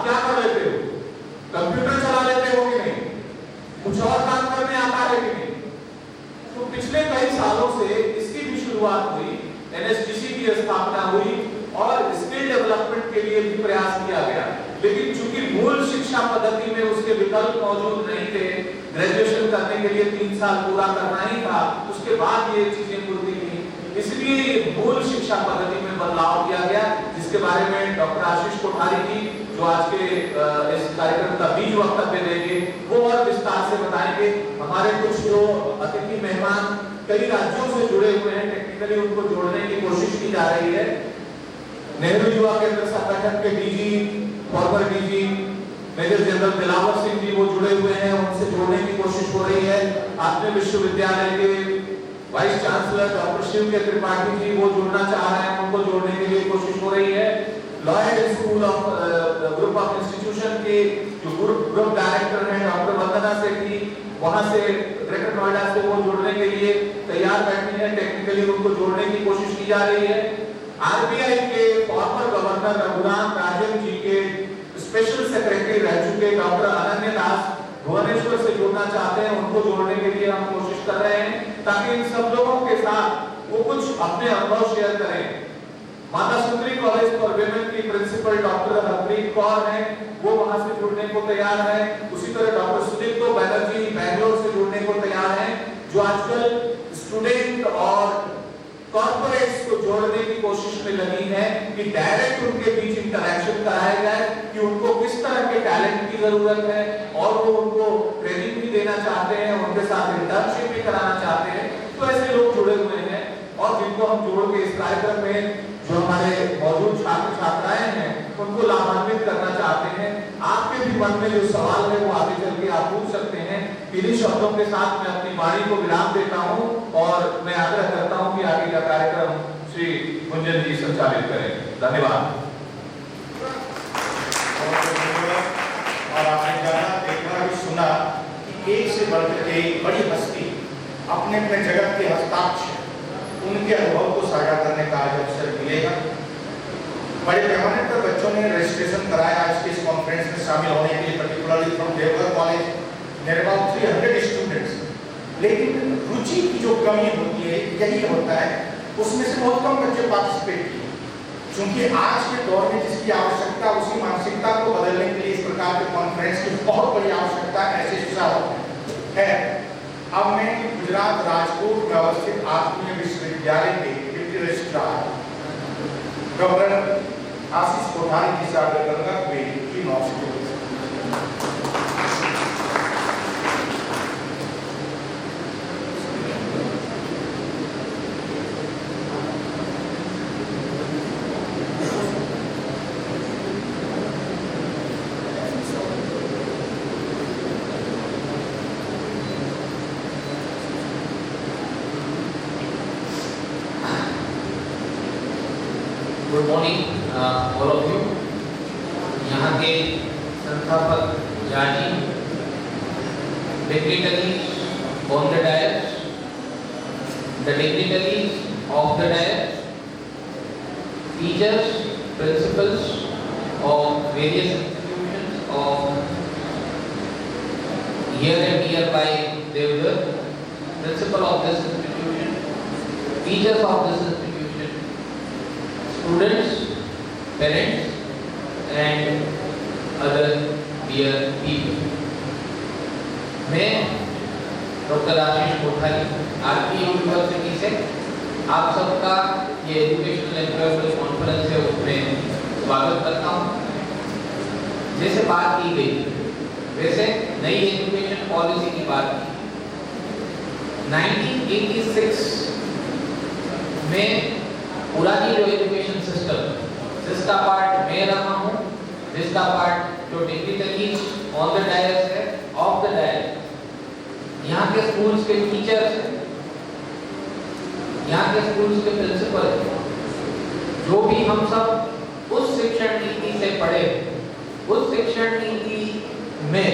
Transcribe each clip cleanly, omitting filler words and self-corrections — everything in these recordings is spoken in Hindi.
आप क्या कर लेते हो? कंप्यूटर चला लेते हो कि नहीं? कुछ और काम करने आता है कि नहीं? तो पिछले कई सालों से इसकी भी शुरुआत हुई, एनएसडीसी की स्थापना हुई और स्किल डेवलपमेंट के लिए भी प्रयास किया गया। लेकिन चूंकि मूल शिक्षा पद्धति में उसके विकल्प मौजूद नहीं थे, ग्रेजुएशन करने के लिए 3 साल पूरा करना ही था, उसके बाद ये चीजें पूरी थी, इसलिए मूल शिक्षा पद्धति में बदलाव किया गया, जिसके बारे में डॉक्टर आशीष कोठारी जी जो आज के इस कार्यक्रम का बीज वक्तव्य देंगे वो और विस्तार से बताएंगे। हमारे कुछ जो अतिथि मेहमान कई राज्यों से जुड़े हुए हैं, टेक्निकली उनको जोड़ने की कोशिश की जा रही है। नेहरू युवा केंद्र संगठन के DG, former DG major general Dilawar Singh ji वो जुड़े हुए हैं, उनसे जोड़ने की कोशिश हो रही है। आत्मीय विश्वविद्यालय के वाइस चांसलर डॉक्टर शिव के त्रिपाठी जी वो जुड़ना चाह रहे हैं, उनको जोड़ने के लिए कोशिश हो रही है। Lloyd school of group of institution के जो ग्रुप डायरेक्टर हैं डॉक्टर वंदना सेठी, वहां से ग्रेटर नोएडा से वो जोड़ने के लिए तैयार बैठी हैं, टेक्निकली उनको जोड़ने की कोशिश की जा रही है। आरबीआई के फॉर्मर गवर्नर रघुराम राजन जी के स्पेशल सेक्रेटरी रह चुके डॉक्टर अनन्य दास भुवनेश्वर से जुड़ना चाहते हैं, उनको जोड़ने के लिए हम कोशिश कर रहे हैं ताकि इन सब लोगों के साथ वो कुछ अपने अनुभव शेयर करें। Mata Sundari college for women की प्रिंसिपल डॉक्टर हरप्रीत कौर हैं, वो वहां से जुड़ने को तैयार है। उसी तरह डॉक्टर सुदीप्तो बैनर्जी बैंगलोर से जुड़ने को तैयार हैं, जो आजकल स्टूडेंट और कॉर्पोरेट्स को जोड़ने की कोशिश में लगी है कि डायरेक्ट उनके बीच इंटरेक्शन कराया जाए कि उनको किस तरह के टैलेंट की जरूरत है, और वो उनको ट्रेनिंग भी देना चाहते हैं, उनके साथ इंटर्नशिप भी कराना चाहते हैं। तो ऐसे लोग जुड़े हुए हैं और जिनको हम जोड़ के इस कार्यक्रम में जो हमारे मौजूद छात्र छात्राएं हैं उनको लाभान्वित करना चाहते हैं। आपके भी मन में जो सवाल है वो आगे चल के आप पूछ सकते हैं। इन्हीं शब्दों के साथ मैं अपनी वाणी को विराम देता हूं और मैं आग्रह करता हूं कि आगे का कार्यक्रम श्री गुंजन जी संचालित करें। धन्यवाद। और आपने जाना, देखा भी सुना कि एक से बढ़कर एक बड़ी हस्ती अपने अपने जगत के हस्ताक्षर उनके अनुभव को साझा करने का आज अवसर मिलेगा। बड़े पैमाने पर बच्चों ने रजिस्ट्रेशन कराया आज के इस कॉन्फ्रेंस में शामिल होने के लिए, particularly from Deoghar college there about 300 students. लेकिन रुचि की जो कमी होती है यही होता है, उसमें से बहुत कम बच्चे पार्टिसिपेट किए। क्योंकि आज के दौर में जिसकी आवश्यकता, उसी मानसिकता को बदलने के लिए इस प्रकार के कॉन्फ्रेंस की बहुत बड़ी आवश्यकता है। अब मैं गुजरात राजकोट में अवस्थित आत्मीय विश्वविद्यालय के deputy registrar doctor Ashish Kothari ji से आग्रह करूंगा की knowledge. Good morning all of you. यहाँ के संस्थापक जानी, dignitaries on the dais, the dignitaries of the dais, teachers, principals of various institutions of here and nearby Devghar, principal of this institution, teachers of this institution, students, parents and other dear people. मैं doctor Ashish Kothari RP university से आप सबका ये एजुकेशनल एम्प्लॉयमेंट कॉन्फ्रेंस है उसमें स्वागत करता हूँ। जैसे बात की गई, वैसे नई एजुकेशन पॉलिसी की बात की 1986 में पुरानी जो एजुकेशन सिस्टम जिसका पार्ट मैं रहा हूँ, जिसका पार्ट जो डिग्निटरी ऑन द डायस है, ऑफ द डायस, यहाँ के स्कूल्स के टीचर्स हैं, यहाँ के स्कूल्स के प्रिंसिपल हैं, जो भी हम सब उस शिक्षण नीति से पढ़े, उस शिक्षण नीति में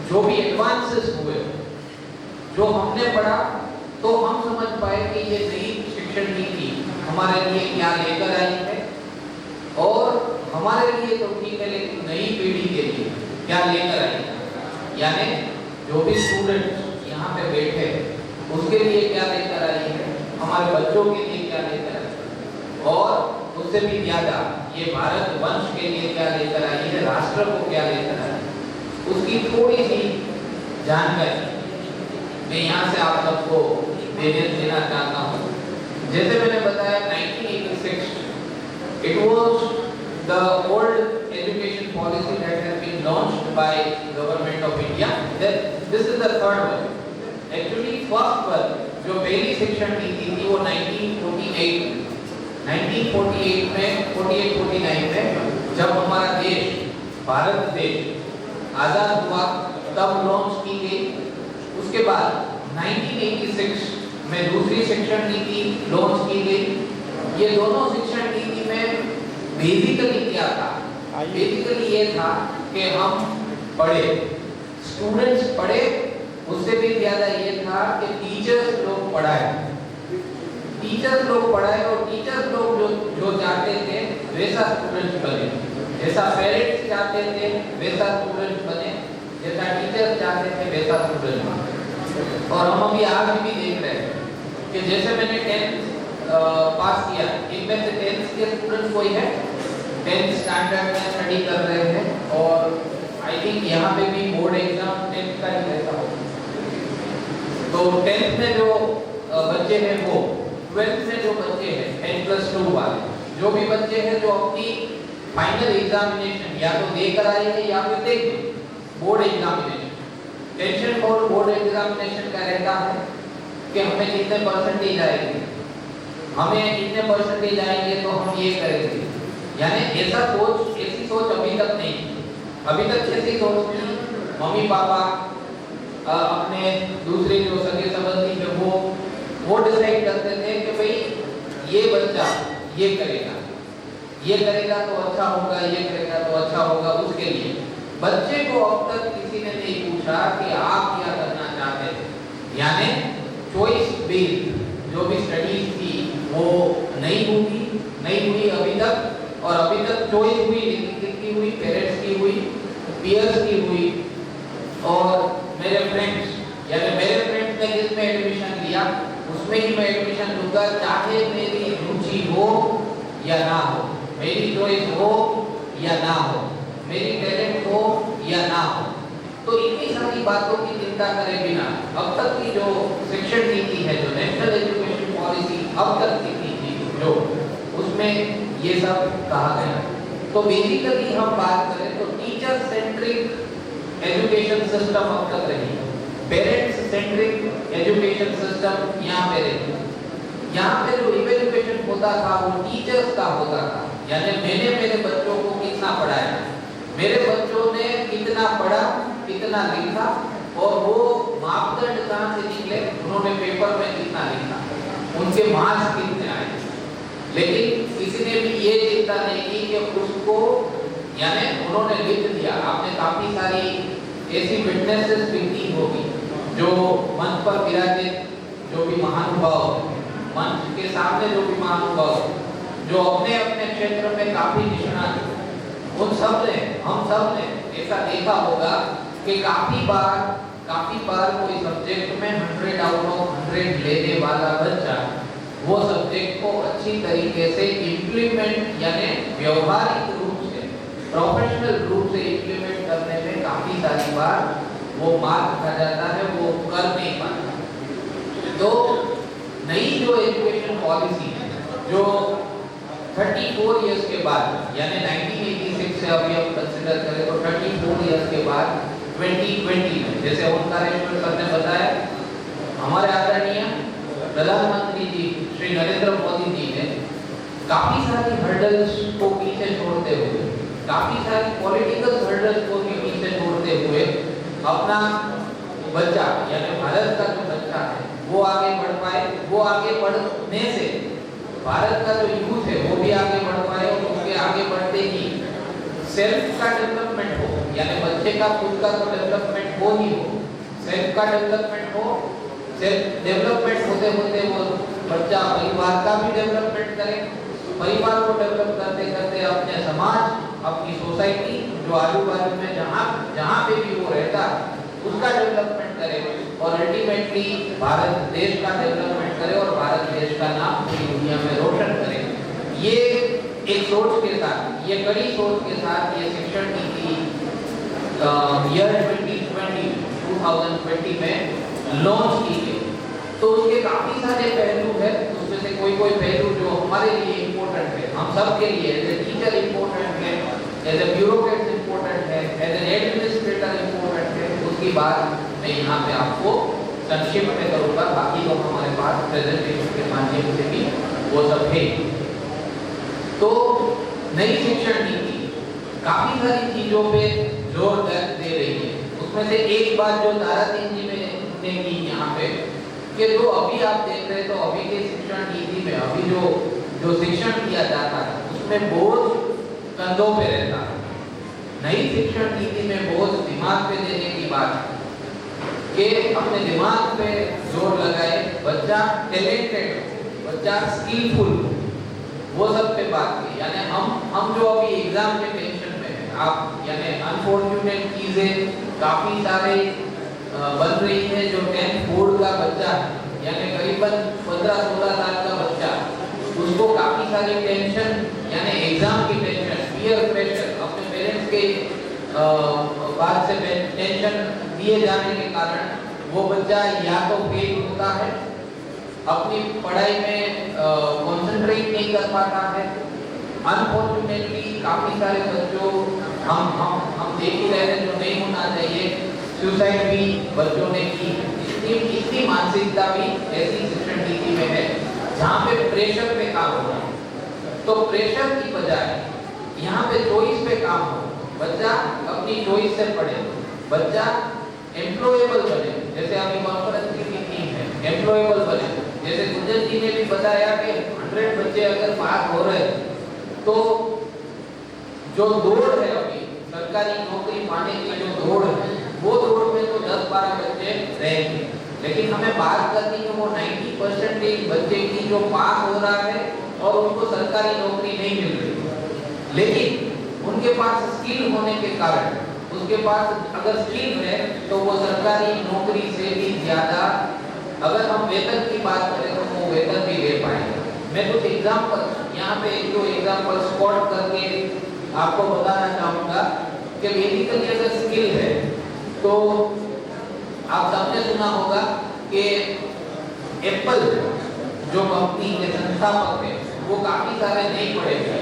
जो भी एडवांसेस हुए, जो हमने पढ़ा, तो हम समझ पाए कि ये नई शिक्षण नीति हमारे लिए क्या लेकर आई है और हमारे लिए तो ठीक है, लेकिन नई पीढ़ी के लिए क्या लेकर आई है, यानी जो भी स्टूडेंट यहाँ पे बैठे उसके लिए क्या लेकर आई है, हमारे बच्चों के लिए क्या लेकर आई है, और उससे भी ज्यादा ये भारत वंश के लिए क्या लेकर आई है, राष्ट्र को क्या लेकर आई है, उसकी थोड़ी सी जानकारी मैं यहाँ से आप सबको देना चाहता हूँ। जैसे मैंने बताया 1986 it was the old education policy that has been launched by government of India. This is the third one. Actually first one जो पहली शिक्षण नीति थी वो 1948 में 48-49 में जब हमारा देश भारत देश आजाद हुआ तब लॉन्च की गई। उसके बाद 1986 में दूसरी शिक्षण नीति लॉन्च की गई। ये दोनों शिक्षण नीति में बेसिकली क्या था, बेसिकली ये था कि हम पढ़े, स्टूडेंट्स पढ़े, उससे भी ज्यादा ये था कि टीचर्स लोग पढ़ाए, टीचर्स लोग पढ़ाए और टीचर्स लोग जो चाहते थे वैसा स्टूडेंट्स बने, जैसा पेरेंट्स चाहते थे वैसा स्टूडेंट्स बने, जैसा टीचर्स चाहते थे वैसा स्टूडेंट बने। और हम अभी आज भी देख रहे हैं कि जैसे मैंने 10th पास किया, इनमें से 10th के स्टूडेंट कोई है 10th स्टैंडर्ड में स्टडी कर रहे हैं और आई थिंक यहाँ पे भी बोर्ड एग्जाम 10th का ही रहता हो, तो 10th में जो बच्चे हैं वो 12th में जो बच्चे हैं 10+2 वाले जो भी बच्चे हैं जो अपनी फाइनल एग्जामिनेशन या तो देकर आएंगे या फिर देंगे board examination, tension for board examination का रहता है कि हमें कितने परसेंटेज आएंगे, हमें कितने परसेंटेज आएंगे तो हम ये करेंगे, यानी ऐसा सोच, ऐसी सोच अभी तक नहीं, अभी तक ऐसी सोच थी मम्मी पापा अपने दूसरे जो सगे संबंधी है वो डिसाइड करते थे कि भाई ये बच्चा ये करेगा तो अच्छा होगा, ये करेगा तो अच्छा होगा, उसके लिए बच्चे को अब तक किसी ने नहीं पूछा कि आप क्या करना चाहते थे, यानी चॉइस बेस्ड जो भी स्टडीज थी वो नहीं हुई अभी तक, और अभी तक चॉइस हुई लेकिन किसकी हुई, पेरेंट्स की हुई, पीयर्स की हुई और मेरे फ्रेंड्स, यानी मेरे फ्रेंड्स ने जिसमें एडमिशन लिया उसमें ही मैं एडमिशन लूंगा, चाहे मेरी रुचि हो या ना हो, मेरी चॉइस हो या ना हो, मेरी टैलेंट हो या ना हो। तो इतनी सारी बातों की चिंता करे बिना अब तक की जो शिक्षण नीति है, जो नेशनल एजुकेशन पॉलिसी अब तक की थी जो, उसमें ये सब कहा गया। तो बेसिकली हम बात करें तो टीचर सेंट्रिक एजुकेशन सिस्टम अब तक रही, पेरेंट्स सेंट्रिक एजुकेशन सिस्टम यहाँ पे रही। यहाँ पे जो इवैल्यूएशन होता था वो टीचर्स का होता था, यानी मैंने मेरे बच्चों को कितना पढ़ाया, मेरे बच्चों ने कितना पढ़ा, कितना लिखा, और वो मापदंड कहाँ से निकले, उन्होंने पेपर में कितना लिखा, उनके मार्क्स कितने आए। लेकिन किसी ने भी ये चिंता नहीं की कि उसको, यानी उन्होंने लिख दिया, आपने काफी सारी ऐसी विटनेसेस भी की होगी जो मंच पर विराजित जो भी महानुभाव, मंच के सामने जो भी महानुभाव जो अपने अपने क्षेत्र में काफी निष्णात, उन सब ने, हम सब ने ऐसा देखा होगा कि काफी बार कोई सब्जेक्ट में 100 आउट ऑफ 100 लेने वाला बच्चा वो सब्जेक्ट को अच्छी तरीके से इम्प्लीमेंट, यानी व्यवहारिक रूप से, प्रोफेशनल रूप से इम्प्लीमेंट करने में काफी सारी बार वो मार्क खा जाता है, वो कर नहीं पाता। तो नई जो एजुकेशन पॉलिसी है जो 34 इयर्स के बाद, यानी 1986 से अभी हम कंसीडर करें तो 34 इयर्स के बाद 2020 में, जैसे ओंकारेश्वर सर ने बताया, हमारे आदरणीय प्रधानमंत्री जी श्री नरेंद्र मोदी जी ने काफी सारी हर्डल्स को पीछे छोड़ते हुए, काफी सारी पॉलिटिकल हर्डल्स को भी पीछे छोड़ते हुए अपना बच्चा, यानी भारत का जो बच्चा है वो आगे बढ़ पाए, वो आगे बढ़ने से भारत का जो यूथ है वो भी आगे बढ़ पाए, और उसके आगे बढ़ते ही सेल्फ का डेवलपमेंट हो, यानी बच्चे का खुद का तो डेवलपमेंट हो ही हो, सेल्फ का डेवलपमेंट हो, सेल्फ डेवलपमेंट होते होते वो बच्चा परिवार का भी डेवलपमेंट करे, परिवार को डेवलप करते करते अपने समाज अपनी सोसाइटी जो आजू बाजू में जहाँ पे भी वो रहता है उसका डेवलपमेंट करे और अल्टीमेटली भारत देश का डेवलपमेंट करे और भारत देश का नाम पूरी दुनिया में रोशन करे। ये एक सोच के साथ, ये कड़ी सोच के साथ ये शिक्षण नीति ईयर 2020 में लॉन्च की गई। तो उसके काफी सारे पहलू है, उसमें से कोई पहलू जो हमारे लिए इम्पोर्टेंट है, हम सब के लिए एज ए टीचर इम्पोर्टेंट है, एज ए ब्यूरोक्रेट इम्पोर्टेंट है, एज एन एडमिनिस्ट्रेटर इम्पोर्टेंट है, उसकी बात मैं यहाँ पे आपको संक्षिप्त में करूँगा। बाकी तो हमारे पास प्रेजेंटेशन के माध्यम से भी वो सब है। तो नई शिक्षण नीति काफी सारी चीजों पे जोर दे रही है। उसमें से एक बात जो धारा 3 जी ने की यहाँ पे कि जो अभी आप देख रहे हैं, तो अभी के शिक्षण नीति में अभी जो शिक्षण किया जाता है उसमें बोझ कंधों पे रहता है। नई शिक्षण नीति में बोझ दिमाग पे देने की बात है कि अपने दिमाग पे जोर लगाए, बच्चा टैलेंटेड, बच्चा स्किलफुल, वो सब पे बात की। यानी हम जो अभी एग्जाम के टेंशन में है, आप यानी अनफॉर्चुनेट चीजें काफी सारे बन रही है। जो 10th बोर्ड का बच्चा है, यानी करीबन 15-16 साल का बच्चा, उसको काफी सारी टेंशन, यानी एग्जाम की टेंशन, पीयर प्रेशर, अपने पेरेंट्स के बात से टेंशन दिए जाने के कारण वो बच्चा या तो फेल होता है, अपनी पढ़ाई में कंसंट्रेट नहीं कर पाता है। अनफॉर्चुनेटली काफी सारे बच्चों हम देख ही रहे हैं जो नहीं होना चाहिए, सुसाइड भी बच्चों ने की। इतनी मानसिकता भी ऐसी शिक्षण नीति में है जहाँ पे प्रेशर पे काम हो रहा है। तो प्रेशर की बजाय यहाँ पे चॉइस पे काम हो, बच्चा अपनी चॉइस से पढ़े, बच्चा एम्प्लॉयबल बने। जैसे अभी कॉन्फ्रेंस की थीम है एम्प्लॉयबल बने। जैसे गुंजन जी ने भी बताया कि 100 बच्चे अगर पास हो रहे हैं तो जो दौड़ है अभी सरकारी नौकरी पाने की जो दौड़ है, वो दौड़ में तो 10-12 बच्चे रहेंगे, लेकिन हमें बात करनी है वो 90% बच्चे की जो पास हो रहा है और उनको सरकारी नौकरी नहीं मिल रही, लेकिन उनके पास स्किल होने के कारण, उसके पास अगर स्किल है तो वो सरकारी नौकरी से भी ज्यादा, अगर हम वेतन की बात करें तो वो वेतन भी ले पाएंगे। मैं कुछ एग्जांपल यहाँ पे एक दो एग्जांपल स्पॉट करके आपको बताना चाहूँगा कि बेसिकली अगर स्किल है तो आप सबने सुना होगा कि एप्पल जो कंपनी के संस्थापक है वो काफी सारे नहीं पढ़े हुए।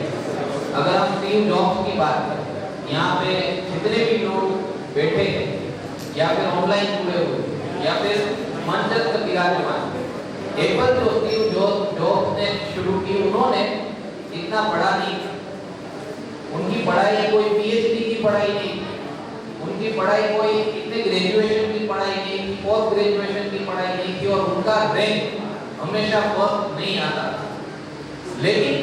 अगर हम स्टीव जॉब्स की बात करें, यहाँ पे जितने भी लोग बैठे हैं या फिर ऑनलाइन जुड़े हुए या फिर मंचस्थ विराजमान, एप्पल जो स्टीव जॉब्स ने शुरू की, उन्होंने इतना पढ़ा नहीं, उनकी पढ़ाई कोई पीएचडी की पढ़ाई नहीं, उनकी पढ़ाई कोई इतने ग्रेजुएशन की पढ़ाई नहीं थी, पोस्ट ग्रेजुएशन की पढ़ाई नहीं थी, और उनका रैंक हमेशा फर्स्ट नहीं आता। लेकिन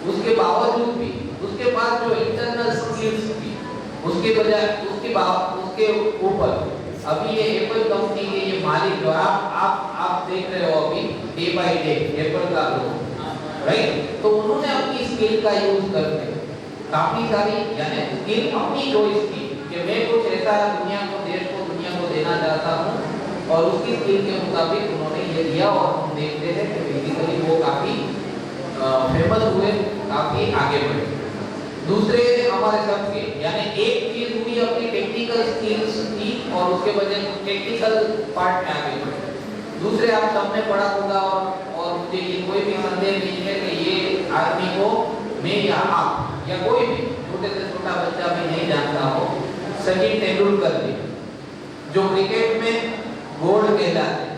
उसके बावजूद भी उसके पास जो इंटरनल स्किल्स थी, उसके बजाय उसके ऊपर अभी ये एप्पल कंपनी के ये मालिक जो आप देख रहे हो अभी डे बाय डे एप्पल का ग्रोथ, राइट। तो उन्होंने अपनी स्किल का यूज करके काफी सारी, यानी स्किल अपनी चॉइस की कि मैं कुछ ऐसा दुनिया को देना चाहता हूँ, और उसकी स्किल के मुताबिक उन्होंने ये दिया, और हम देखते हैं कि बेसिकली वो काफी फेमस हुए, काफी आगे बढ़े। दूसरे हमारे सबके, यानी एक चीज हुई अपनी टेक्निकल स्किल्स की और उसके वजह से टेक्निकल पार्ट में आगे बढ़े। दूसरे आप सबने पढ़ा होगा और मुझे ये कोई भी संदेह नहीं है कि ये आदमी को मैं या आप या कोई भी छोटे से छोटा बच्चा भी नहीं जानता हो, सचिन तेंदुलकर जी जो क्रिकेट में गोल्ड कहलाते हैं,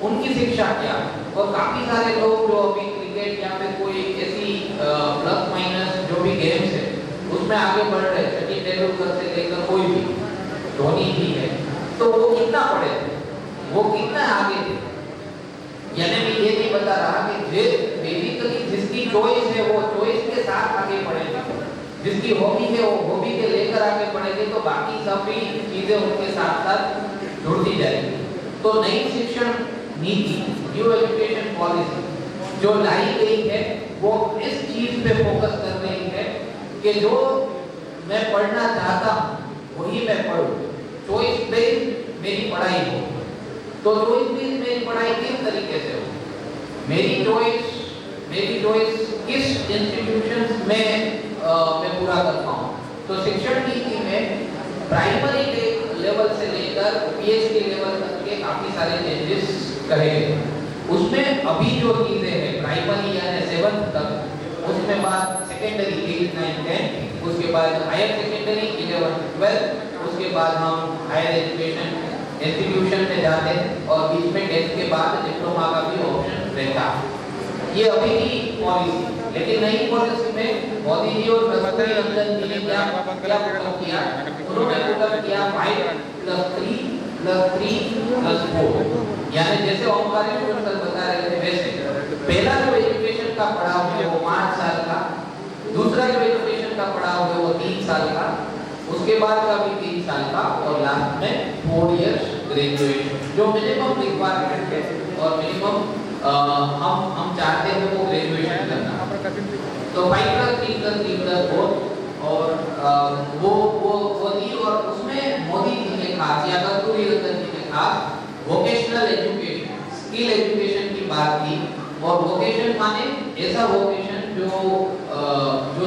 उनकी शिक्षा क्या है। और काफी सारे लोग जो अभी क्रिकेट या फिर कोई ऐसी प्लस माइनस जो भी गेम्स है उसमें आगे बढ़ रहे, सचिन तेंदुलकर से लेकर कोई भी, धोनी भी है, तो वो कितना पढ़े थे, वो कितना आगे थे। यानी मैं ये नहीं बता रहा कि बेसिकली जिसकी चॉइस है वो चॉइस के साथ आगे बढ़ेंगे, जिसकी हॉबी है वो हॉबी के लेकर आगे बढ़ेंगे, तो बाकी सभी चीजें उनके साथ साथ जुड़ती जाएंगी। तो नई शिक्षण नीति, न्यू एजुकेशन पॉलिसी जो लाई गई है वो इस चीज पे फोकस कर रही है कि जो मैं पढ़ना चाहता हूँ वही मैं पढ़ूं, चॉइस बेस्ड मेरी पढ़ाई हो। तो चॉइस बेस्ड मेरी पढ़ाई किस तरीके से हो? मेरी चॉइस किस इंस्टीट्यूशंस में मैं पूरा कर पाऊँ। तो शिक्षण नीति में प्राइमरी लेवल से लेकर पीएचडी लेवल तक के काफी सारे चेंजेस करे गए। उसमें अभी जो चीजें हैं प्राइमरी यानी 7th तक, उसमें बाद सेकेंडरी 8, 9, 10, उसके बाद हायर सेकेंडरी 11, 12, उसके बाद हम हायर एजुकेशन इंस्टीट्यूशन में जाते हैं और बीच में 10th के बाद डिप्लोमा का भी ऑप्शन रहता है। ये अभी की पॉलिसी, लेकिन नई पॉलिसी में मोदी जी और कस्तूरी रंजन जी ने क्या पुटअप किया? उन्होंने पुटअप किया 5+3+3+4, यानी जैसे ओमकारेश्वर सर बता रहे थे वैसे पहला जो एजुकेशन का पड़ाव है वो 5 साल का, दूसरा जो एजुकेशन का पड़ाव है वो 3 साल का, उसके बाद का भी 3 साल का, और लास्ट में 4 इयर्स ग्रेजुएशन जो मिनिमम रिक्वायरमेंट है और मिनिमम हम चाहते हैं वो ग्रेजुएशन करना। तो 5+3+3+4 और वो थी, और उसमें मोदी जी ने खास या कस्तूरी रंजन जी ने खास वोकेशनल एजुकेशन, स्किल एजुकेशन की बात की। और वोकेशन माने ऐसा वोकेशन जो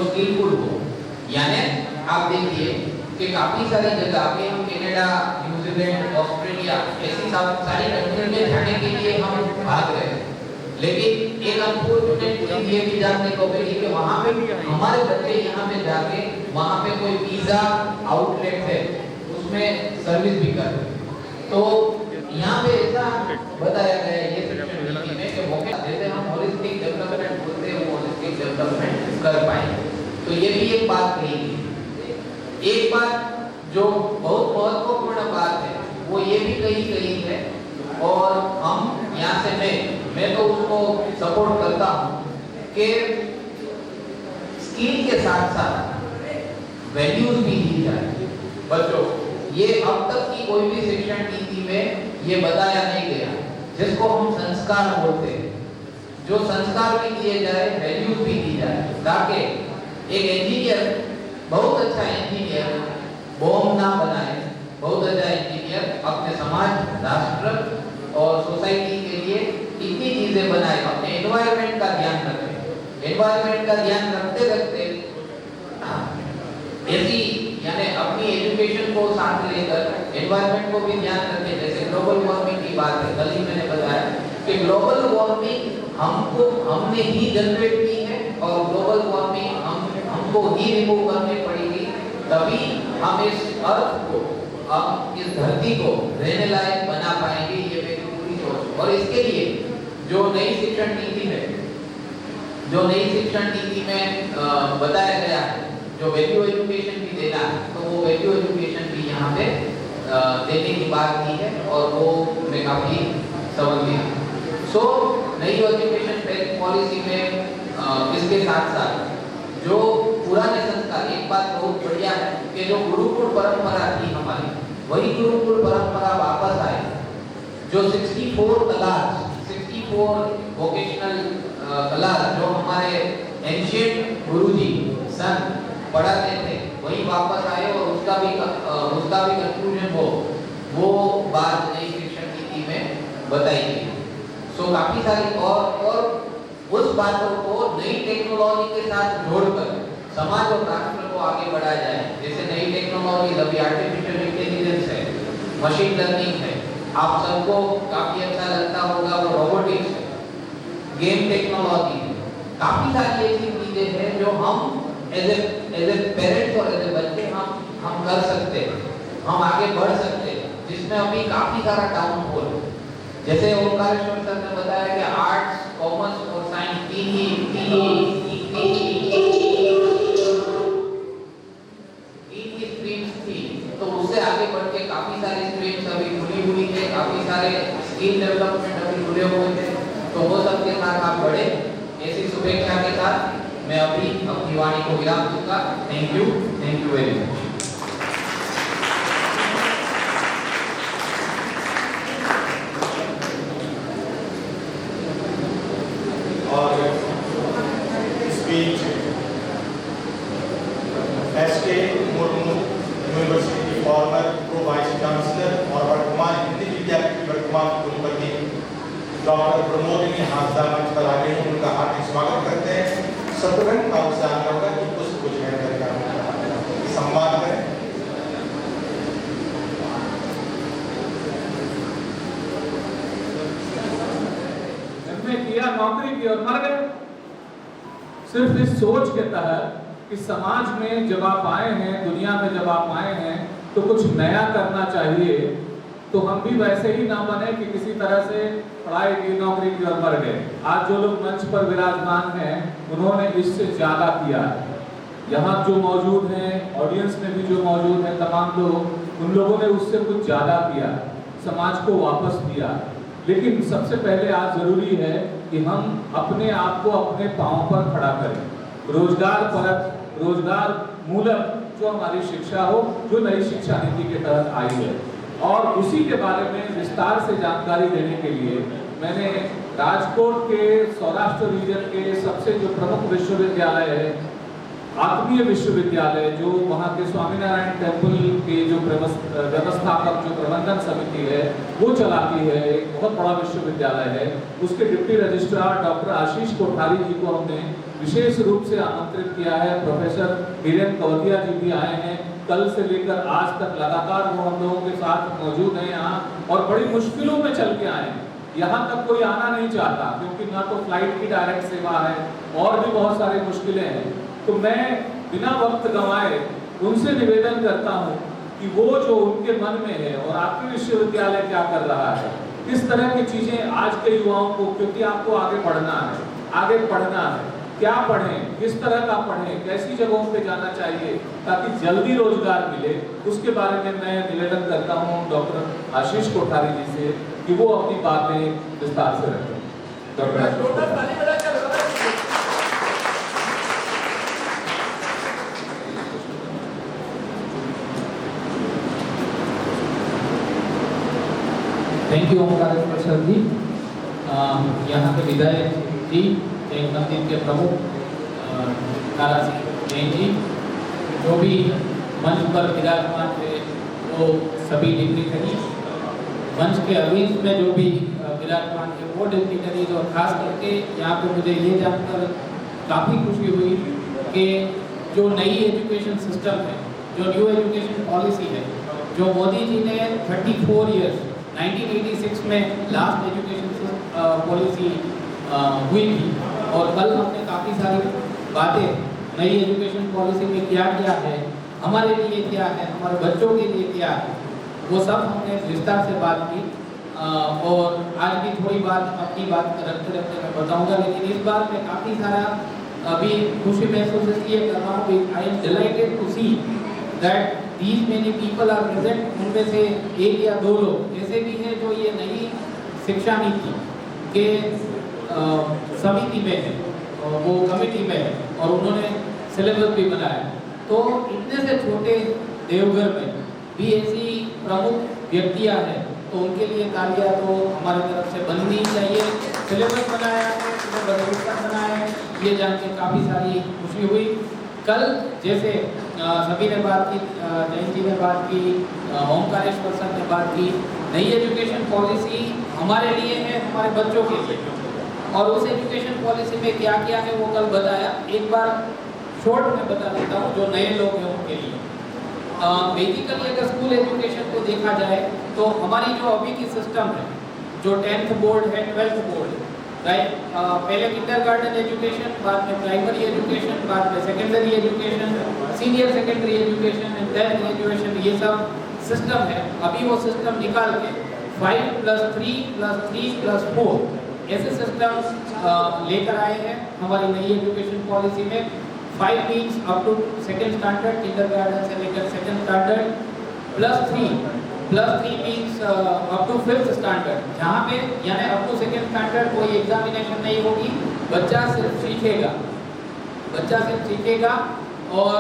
स्किलफुल हो। यानी आप देखिए कि काफी सारी जगह पे हम कनाडा, न्यूजीलैंड, ऑस्ट्रेलिया ऐसी सारी कंट्री में जाने के लिए हम भाग रहे हैं, लेकिन एक अनफॉर्चुनेट चीज ये भी जानने को मिली कि वहाँ पे हमारे बच्चे यहाँ पे जाके वहाँ पे कोई वीजा आउटलेट है उसमें सर्विस भी कर रहे हैं। तो यहाँ पे ऐसा बताया गया है ये शिक्षण नीति में कि जैसे हम होलिस्टिक डेवलपमेंट बोलते हैं वो होलिस्टिक डेवलपमेंट कर पाएंगे। तो ये भी एक बात कही गई। एक बात जो बहुत महत्वपूर्ण बात है वो ये भी कही है, और हम यहाँ से मैं तो उसको सपोर्ट करता हूँ कि स्किल के साथ साथ वैल्यूज भी दी जाए बच्चों। ये अब तक की कोई भी शिक्षण नीति में ये बताया नहीं गया, जिसको हम संस्कार बोलते हैं। जो संस्कार भी दिए जाए, वैल्यूज भी दी जाए, ताकि एक इंजीनियर, बहुत अच्छा इंजीनियर बॉम्ब ना बनाए, बहुत अच्छा इंजीनियर अपने समाज, राष्ट्र और सोसाइटी के लिए इतनी चीजें बनाए, अपने एनवायरनमेंट का ध्यान रखें। एनवायरनमेंट का ध्यान रखते रखते ऐसी यानी अपनी एजुकेशन को साथ लेकर एनवायरनमेंट को भी ध्यान रखें। जैसे ग्लोबल वार्मिंग की बात है, कल ही मैंने बताया कि ग्लोबल वार्मिंग हमने ही जनरेट की है, और ग्लोबल वार्मिंग हमको ही रिमूव करनी पड़ेगी, तभी हम इस अर्थ को, हम इस धरती को रहने लायक बना पाएंगे। ये मेरी पूरी सोच। और इसके लिए जो नई शिक्षण नीति में बताया गया है, जो वैल्यू एजुकेशन भी देना है, तो वो वैल्यू एजुकेशन भी यहाँ पे देने की बात की है, और वो मैं काफी समझ गया। सो नई एजुकेशन पॉलिसी में इसके साथ साथ जो पुराने संस्कार, एक बात बहुत बढ़िया है कि जो गुरुकुल परंपरा थी हमारी, वही गुरुकुल परंपरा वापस आए। जो 64 वोकेशनल क्लास जो हमारे एंशिएंट गुरुजी सन पढ़ाते थे, वही वापस आए, और उसका भी कंक्लूजन हो, वो बात नई शिक्षण नीति में बताई गई। सो काफी सारी और उस बातों को नई टेक्नोलॉजी के साथ जोड़कर समाज और राष्ट्र को आगे बढ़ाया जाए। जैसे नई टेक्नोलॉजी, अभी आर्टिफिशियल इंटेलिजेंस है, मशीन लर्निंग है, आप सबको काफी अच्छा लगता होगा वो रोबोटिक्स है, गेम टेक्नोलॉजी है, काफी सारी ऐसी चीजें हैं जो हम एज ए पेरेंट्स और एज ए बच्चे हम कर सकते हैं, हम आगे बढ़ सकते हैं, जिसमें अभी काफी सारा डाउनफॉल है। जैसे ओमकारेश्वर सर ने बताया कि आर्ट्स, कॉमर्स और साइंस तीन ही स्ट्रीम्स थी, तो उससे आगे बढ़ के काफी सारी स्ट्रीम्स अभी खुली हुई है, काफी सारे स्किल डेवलपमेंट अभी खुले हुए हैं। तो वो सबके साथ आप बढ़े, ऐसी शुभेच्छा के साथ मैं अभी अपनी वाणी को विराम दूंगा। Thank you very much. और इस बीच माता मंच पर आ गई हैं, उनका हार्दिक स्वागत करते हैं। सतरंग का अवसर होगा कि पुष्प कुछ है करके सम्मान करें। एमए किया, नौकरी की और मर गए। सिर्फ इस सोच के तहत कि समाज में जब आप आए हैं, दुनिया में जब आप आए हैं तो कुछ नया करना चाहिए, तो हम भी वैसे ही ना बने कि किसी तरह से पढ़ाई की, नौकरी की और मर गए। आज जो लोग मंच पर विराजमान हैं उन्होंने इससे ज्यादा किया है। यहाँ जो मौजूद हैं, ऑडियंस में भी जो मौजूद हैं तमाम लोग, उन लोगों ने उससे कुछ ज्यादा किया, समाज को वापस दिया। लेकिन सबसे पहले आज जरूरी है कि हम अपने आप को अपने पांव पर खड़ा करें। रोजगार परक, रोजगार मूलक जो हमारी शिक्षा हो, जो नई शिक्षा नीति के तहत आई है, और उसी के बारे में विस्तार से जानकारी देने के लिए मैंने राजकोट के सौराष्ट्र रीजन के सबसे जो प्रमुख विश्वविद्यालय है, आत्मीय विश्वविद्यालय, जो वहाँ के स्वामीनारायण टेम्पल के जो व्यवस्थापक, जो प्रबंधन समिति है वो चलाती है, एक बहुत बड़ा विश्वविद्यालय है, उसके deputy registrar doctor Ashish Kothari जी को हमने विशेष रूप से आमंत्रित किया है। प्रोफेसर हिरेन कवतिया जी भी आए हैं, कल से लेकर आज तक लगातार वो हम लोगों के साथ मौजूद हैं यहाँ, और बड़ी मुश्किलों में चल के आए हैं। यहाँ तक कोई आना नहीं चाहता क्योंकि ना तो फ्लाइट की डायरेक्ट सेवा है और भी बहुत सारी मुश्किलें हैं। तो मैं बिना वक्त गंवाए उनसे निवेदन करता हूँ कि वो जो उनके मन में है, और आपके विश्वविद्यालय क्या कर रहा है, किस तरह की चीजें आज के युवाओं को, क्योंकि आपको आगे बढ़ना है, आगे पढ़ना है, क्या पढ़ें, किस तरह का पढ़ें, कैसी जगहों पे जाना चाहिए ताकि जल्दी रोजगार मिले, उसके बारे में मैं निवेदन करता हूँ डॉक्टर आशीष कोठारी जी से कि वो अपनी बातें विस्तार से रखें। थैंक यू ओमकारेश्वर सर जी, यहाँ के विधायक जी, एक मंदिर के प्रमुख काला सिंह जैन जी, जो भी मंच पर विराजमान थे वो सभी डिग्निटरी, मंच के अगेंस्ट में जो भी विराजमान थे वो डिग्निटरीज, और खास करके यहाँ पे मुझे ये जानकर काफ़ी खुशी हुई कि जो नई एजुकेशन सिस्टम है, जो न्यू एजुकेशन पॉलिसी है, जो मोदी जी ने 34 ईयर्स 1986 में लास्ट एजुकेशन पॉलिसी हुई थी, और कल हमने काफ़ी सारी बातें नई एजुकेशन पॉलिसी में क्या क्या है, हमारे लिए क्या है, हमारे बच्चों के लिए क्या है, वो सब हमने विस्तार से बात की। और आज भी थोड़ी बात अपनी बात रखते रखते मैं बताऊंगा, लेकिन इस बार मैं काफ़ी सारा अभी खुशी महसूस इसलिए कर रहा हूँ। I am delighted to see that these many people are present। उनमें से एक या दो लोग ऐसे भी हैं जो ये नई शिक्षा नीति के समिति में है, वो कमेटी में है, और उन्होंने सिलेबस भी बनाया। तो इतने से छोटे देवघर में भी ऐसी प्रमुख व्यक्तियां हैं, तो उनके लिए तालियां तो हमारी तरफ से बननी चाहिए। सिलेबस बनाया है, सिलेबस बनाया है, ये जान के काफ़ी सारी खुशी हुई। कल जैसे सभी ने बात की, जैन जी ने बात की, ओमकारेश्वर सर ने बात की, नई एजुकेशन पॉलिसी हमारे लिए है, हमारे बच्चों के लिए, और उस एजुकेशन पॉलिसी में क्या क्या है वो कल बताया। एक बार शॉर्ट में बता देता हूँ जो नए लोग हैं उनके लिए। बेसिकली अगर स्कूल एजुकेशन को देखा जाए तो हमारी जो अभी की सिस्टम है, जो 10th बोर्ड है, 12th बोर्ड है, राइट, पहले किंडरगार्टन एजुकेशन, बाद में प्राइमरी एजुकेशन, बाद में secondary education, senior secondary education and then graduation, ये सब सिस्टम है। अभी वो सिस्टम निकाल के 5+3+3+4 ऐसे सिस्टम लेकर आए हैं हमारी नई एजुकेशन पॉलिसी में। 5 means up to second standard, kindergarten से लेकर second standard, +3 means up to 5th standard, जहाँ पे यानी अप टू सेकेंड स्टैंडर्ड कोई एग्जामिनेशन नहीं होगी, बच्चा सिर्फ सीखेगा, और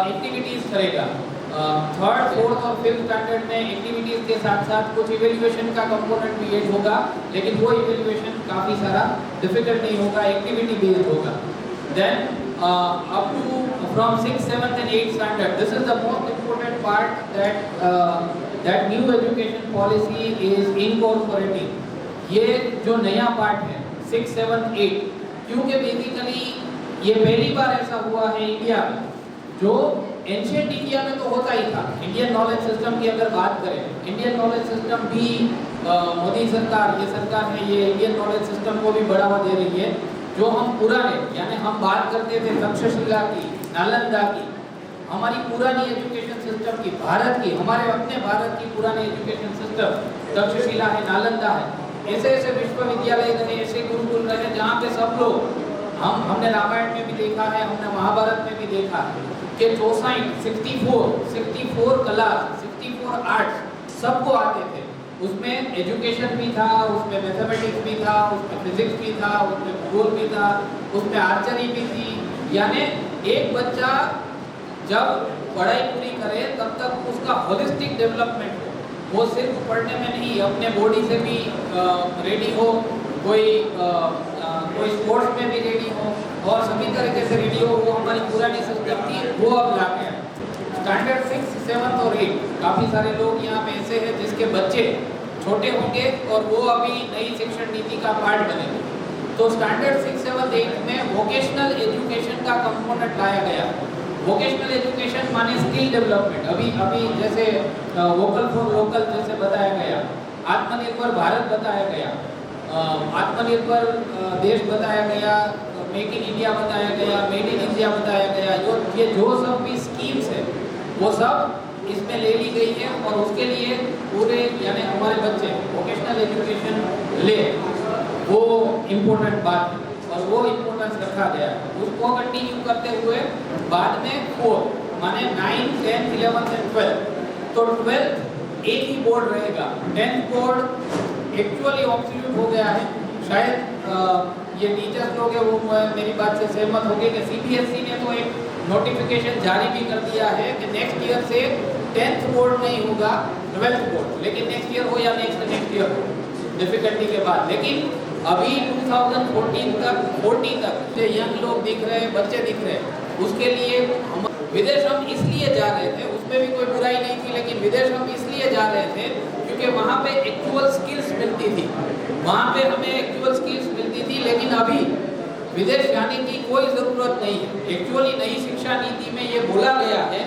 एक्टिविटीज करेगा। 3rd, 4th और 5th स्टैंडर्ड में एक्टिविटीज के साथ साथ कुछ इवैल्यूएशन का कंपोनेंट भी ऐड होगा, लेकिन वो इवैल्यूएशन काफ़ी सारा डिफिकल्ट नहीं होगा, एक्टिविटी बेस्ड होगा। Then up to from 6th, 7th and 8th standard, this is the most important part that new education policy is incorporating। ये जो नया पार्ट है 6, 7, 8, क्योंकि बेसिकली ये पहली बार ऐसा हुआ है इंडिया में, जो एंशिएंट इंडिया में तो होता ही था। इंडियन नॉलेज सिस्टम की अगर बात करें, इंडियन नॉलेज सिस्टम भी मोदी सरकार, ये सरकार है, ये इंडियन नॉलेज सिस्टम को भी बढ़ावा दे रही है। जो हम पुराने, यानी हम बात करते थे तक्षशिला की, नालंदा की, हमारी पुरानी एजुकेशन सिस्टम की, भारत की, हमारे अपने भारत की पुरानी एजुकेशन सिस्टम, तक्षशिला है, नालंदा है, ऐसे ऐसे विश्वविद्यालय रहे, ऐसे गुरुकुल रहे जहाँ पे सब लोग, हमने रामायण में भी देखा है, हमने महाभारत में भी देखा है कि 64 कला, 64 आर्ट्स सबको आते थे। उसमें एजुकेशन भी था, उसमें मैथमेटिक्स भी था, उसमें फिजिक्स भी था, उसमें भूगोल भी था, उसमें आर्चरी भी थी। यानी एक बच्चा जब पढ़ाई पूरी करे तब तक उसका होलिस्टिक डेवलपमेंट हो, वो सिर्फ पढ़ने में नहीं, अपने बॉडी से भी रेडी हो, कोई स्पोर्ट्स में भी रेडी हो और सभी तरीके से रेडी हो। वो हमारी पुरानी सिस्टम थी, वो अब ला गया। स्टैंडर्ड 6, 7 और 8, काफ़ी सारे लोग यहाँ पे ऐसे हैं जिसके बच्चे छोटे होंगे और वो अभी नई शिक्षण नीति का पार्ट बनेंगे। तो स्टैंडर्ड 6, 7, 8 में वोकेशनल एजुकेशन का कंपोनेंट लाया गया। वोकेशनल एजुकेशन माने स्किल डेवलपमेंट। अभी जैसे वोकल फॉर लोकल जैसे बताया गया, आत्मनिर्भर भारत बताया गया, आत्मनिर्भर देश बताया गया, मेक इन इंडिया बताया गया, मेड इन इंडिया बताया गया। ये जो सब भी स्कीम्स है वो सब इसमें ले ली गई है और उसके लिए पूरे, यानी हमारे बच्चे वोकेशनल एजुकेशन ले, वो इम्पोर्टेंट बात है और वो इम्पोर्टेंस रखा गया है। उसको कंटिन्यू करते हुए बाद में 4 माने 9, 10, 11 एंड 12। तो 12 एक ही बोर्ड रहेगा। 10th बोर्ड एक्चुअली ऑब्सोल्यूट हो गया है। शायद ये टीचर्स लोग हैं वो मेरी बात से सहमत होंगे कि सीबीएसई ने तो एक नोटिफिकेशन जारी भी कर दिया है कि नेक्स्ट ईयर से 10th बोर्ड नहीं होगा, 12th बोर्ड, लेकिन नेक्स्ट ईयर हो या नेक्स्ट ईयर हो डिफिकल्टी के बाद। लेकिन अभी 2014 तक जो यंग लोग दिख रहे हैं, बच्चे दिख रहे हैं, उसके लिए हम विदेश हम इसलिए जा रहे थे, उसमें भी कोई बुराई नहीं थी, लेकिन विदेश हम इसलिए जा रहे थे क्योंकि वहाँ पे एक्चुअल स्किल्स मिलती थी, वहाँ पे हमें एक्चुअल स्किल्स मिलती थी। लेकिन अभी विदेश जाने की कोई ज़रूरत नहीं है। एक्चुअली नई शिक्षा नीति में ये बोला गया है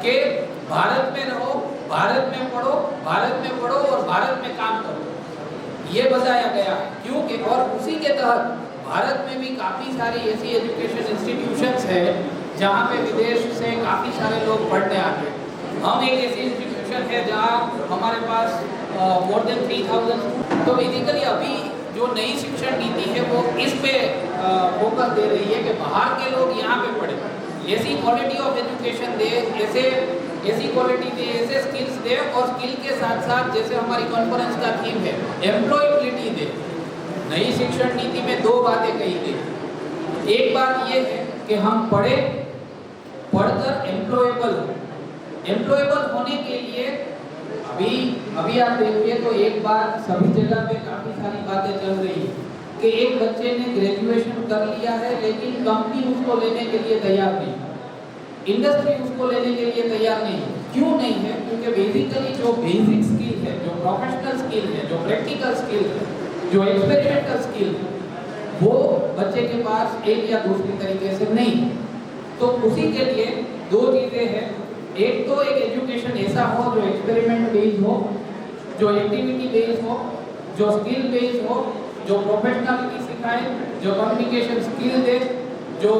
कि भारत में रहो, भारत में पढ़ो, भारत में पढ़ो और भारत में काम करो, ये बताया गया है। क्योंकि और उसी के तहत भारत में भी काफ़ी सारी ऐसी एजुकेशन इंस्टीट्यूशंस है जहाँ पे विदेश से काफ़ी सारे लोग पढ़ने आते हैं। हम एक ऐसी इंस्टीट्यूशन है जहाँ हमारे पास मोर देन 3000। तो बेसिकली अभी जो नई शिक्षण नीति है वो इस पे फोकस दे रही है कि बाहर के लोग यहाँ पे पढ़े, ऐसी क्वालिटी ऑफ एजुकेशन दे, ऐसी क्वालिटी दे, ऐसे स्किल्स दे, और स्किल के साथ साथ जैसे हमारी कॉन्फ्रेंस का थीम है एम्प्लॉयबिलिटी दे। नई शिक्षण नीति में 2 बातें कही गई। एक बात ये है कि हम पढ़कर एम्प्लॉयबल होने के लिए अभी आप देखिए तो एक बात सभी जगह पे काफी सारी बातें चल रही है कि एक बच्चे ने ग्रेजुएशन कर लिया है लेकिन कंपनी उसको लेने के लिए तैयार नहीं, इंडस्ट्री उसको लेने के लिए तैयार नहीं। क्यों नहीं है? क्योंकि बेसिकली जो बेसिक स्किल है, जो प्रोफेशनल स्किल है, जो प्रैक्टिकल स्किल है, जो एक्सपेरिमेंटल स्किल है, वो बच्चे के पास एक या दूसरी तरीके से नहीं है। तो उसी के लिए 2 चीजें हैं। एक तो एक एजुकेशन ऐसा हो जो एक्सपेरिमेंट बेस्ड हो, जो एक्टिविटी बेस्ड हो, जो स्किल बेस्ड हो, जो प्रोफेशनलिटी सिखाए, जो कम्युनिकेशन स्किल दे, जो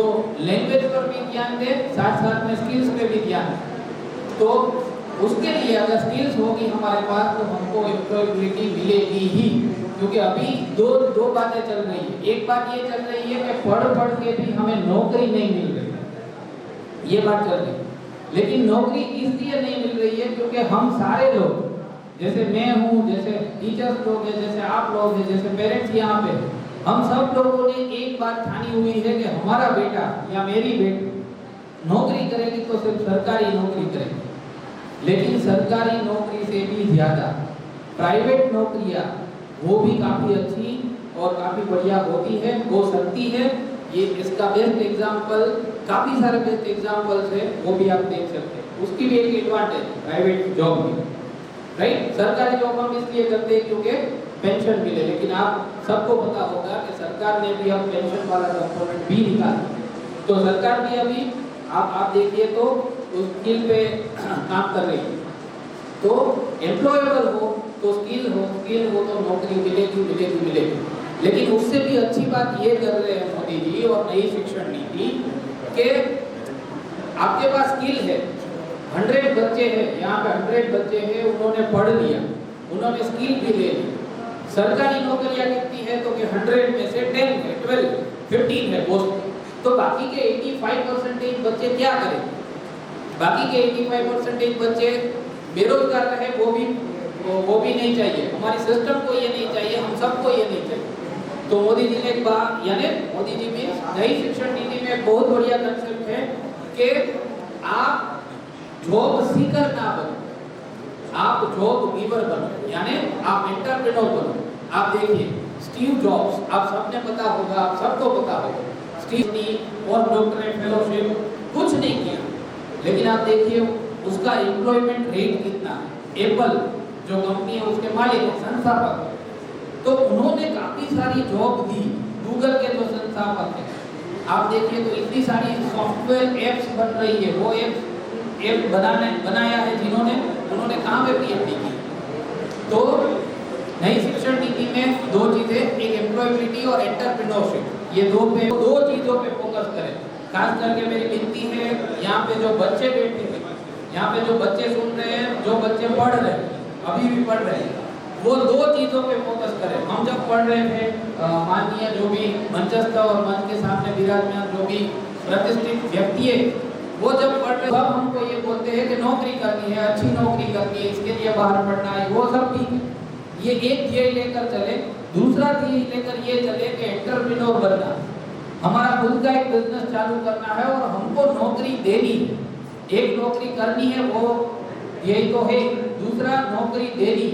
लैंग्वेज पर भी ध्यान दे, साथ साथ में स्किल्स पे भी ध्यान दे। तो उसके लिए अगर स्किल्स होगी हमारे पास तो हमको एम्प्लॉयबिलिटी मिलेगी ही। क्योंकि अभी दो बातें चल रही है। एक बात ये चल रही है कि पढ़ के भी हमें नौकरी नहीं मिल रही, ये बात चल रही है। लेकिन नौकरी इसलिए नहीं मिल रही है क्योंकि हम सारे लोग, जैसे मैं हूँ, जैसे टीचर्स लोग हैं, जैसे आप लोग हैं, जैसे पेरेंट्स यहाँ पे, हम सब लोगों ने एक बात ठानी हुई है कि हमारा बेटा या मेरी बेटी नौकरी करेगी तो सिर्फ सरकारी नौकरी करेगी। लेकिन सरकारी नौकरी से भी ज़्यादा प्राइवेट नौकरियाँ वो भी काफ़ी अच्छी और काफ़ी बढ़िया होती है, हो सकती है। ये इसका बेस्ट एग्जाम्पल, काफ़ी सारे बेस्ट एग्जाम्पल्स है, वो भी आप देख सकते हैं। उसकी भी एक एडवांटेज प्राइवेट जॉब में, राइट। सरकारी जॉब हम इसलिए करते हैं क्योंकि पेंशन मिले। लेकिन आप सबको पता होगा कि सरकार ने भी अब पेंशन वाला कंपोनेंट भी निकाला। तो सरकार भी अभी आप देखिए तो उस स्किल पे काम कर रही है। तो एम्प्लॉयबल हो तो स्किल हो तो नौकरी मिलेगी। लेकिन उससे भी अच्छी बात ये कर रहे हैं मोदी जी और नई शिक्षण नीति के आपके पास स्किल है, 100 बच्चे हैं, यहाँ पे 100 बच्चे हैं, उन्होंने पढ़ लिया, उन्होंने स्किल भी ले ली। सरकारी नौकरियां कितनी है तो कि 100 में से 10 है, 12, 15 है पोस्ट। तो बाकी के 85% बच्चे क्या करें? बाकी के 85% बच्चे बेरोजगार रहे, वो भी नहीं चाहिए। हमारी सिस्टम को ये नहीं चाहिए, हम सबको ये नहीं चाहिए। तो मोदी जी ने एक बात, यानी मोदी जी भी नई शिक्षण नीति में एक बहुत बढ़िया कंसेप्ट है कि आप जॉब सीकर ना बनो, आप जॉब गिवर बनो, यानी आप एंटरप्रेन्योर बनो। आप देखिए स्टीव जॉब्स, आप सबने पता होगा, आप सबको पता होगा, स्टीव ने पोस्ट डॉक्टरेट फेलोशिप कुछ नहीं किया, लेकिन आप देखिए उसका एम्प्लॉयमेंट रेट कितना है। एप्पल जो कंपनी है उसके मालिक है, संस्थापक, तो उन्होंने काफी सारी जॉब दी। गूगल के जो संस्थापक है, आप देखिए तो इतनी सारी सॉफ्टवेयर एप्स बन रही है। वो ऐप बनाया है जिन्होंने, उन्होंने कहाँ पे पीएचडी की। तो नई शिक्षण नीति में दो चीजें, एक एम्प्लॉयबिलिटी और एंटरप्रेन्योरशिप, ये दो चीजों पे फोकस करें। खास करके मेरी विनती है, यहाँ पे जो बच्चे बैठे हैं, यहाँ पे जो बच्चे सुन रहे हैं, जो बच्चे पढ़ रहे हैं, अभी भी पढ़ रहे हैं, वो दो चीजों पे फोकस करें। हम जब पढ़ रहे थे, माननीय जो भी मंचस्थ और मंच के सामने विराजमान जो भी प्रतिष्ठित व्यक्ति है, वो जब पढ़ रहे तब हमको ये बोलते हैं कि नौकरी करनी है, अच्छी नौकरी करनी है, इसके लिए बाहर पढ़ना है, वो सब ठीक है। ये एक ध्येय लेकर चले। दूसरा ध्येय लेकर ये चले कि एंटरप्रेन्योर बनना, हमारा खुद का एक बिजनेस चालू करना है और हमको नौकरी देनी है। एक नौकरी करनी है, वो यही तो है। दूसरा नौकरी देनी,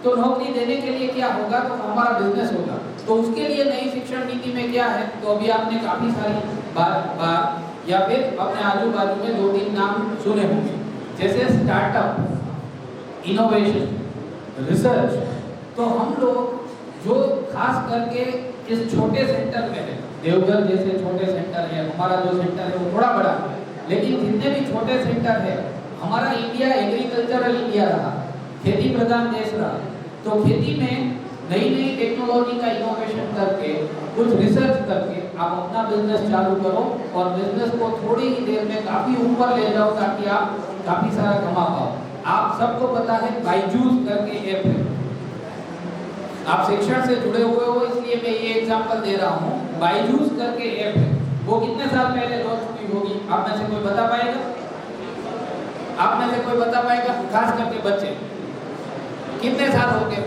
तो नौकरी देने के लिए क्या होगा, तो हमारा बिजनेस होगा। तो उसके लिए नई शिक्षण नीति में क्या है, तो अभी आपने काफी सारी बार या फिर अपने आजू बाजू में 2-3 नाम सुने होंगे, जैसे स्टार्टअप, इनोवेशन, रिसर्च। तो हम लोग जो खास करके इस छोटे सेंटर में है, देवघर जैसे छोटे सेंटर है, हमारा जो सेंटर है वो थोड़ा बड़ा है, लेकिन जितने भी छोटे सेंटर है, हमारा इंडिया एग्रीकल्चरल इंडिया रहा, खेती प्रधान देश रहा। तो खेती में नई नई टेक्नोलॉजी का इनोवेशन करके, कुछ रिसर्च करके आप अपना बिजनेस चालू करो और बिजनेस को थोड़ी ही देर में काफी ऊपर ले जाओ, ताकि आप काफी सारा कमा पाओ। आप सबको पता है बायजूस करके ऐप है, आप शिक्षण से जुड़े हुए हो इसलिए मैं ये एग्जांपल दे रहा हूँ। बायजूस करके ऐप है, वो कितने साल पहले लॉन्च हुई होगी, आप में से कोई बता पाएगा? आप में से कोई बता पाएगा? खास करके बच्चे, कितने साल हो गए?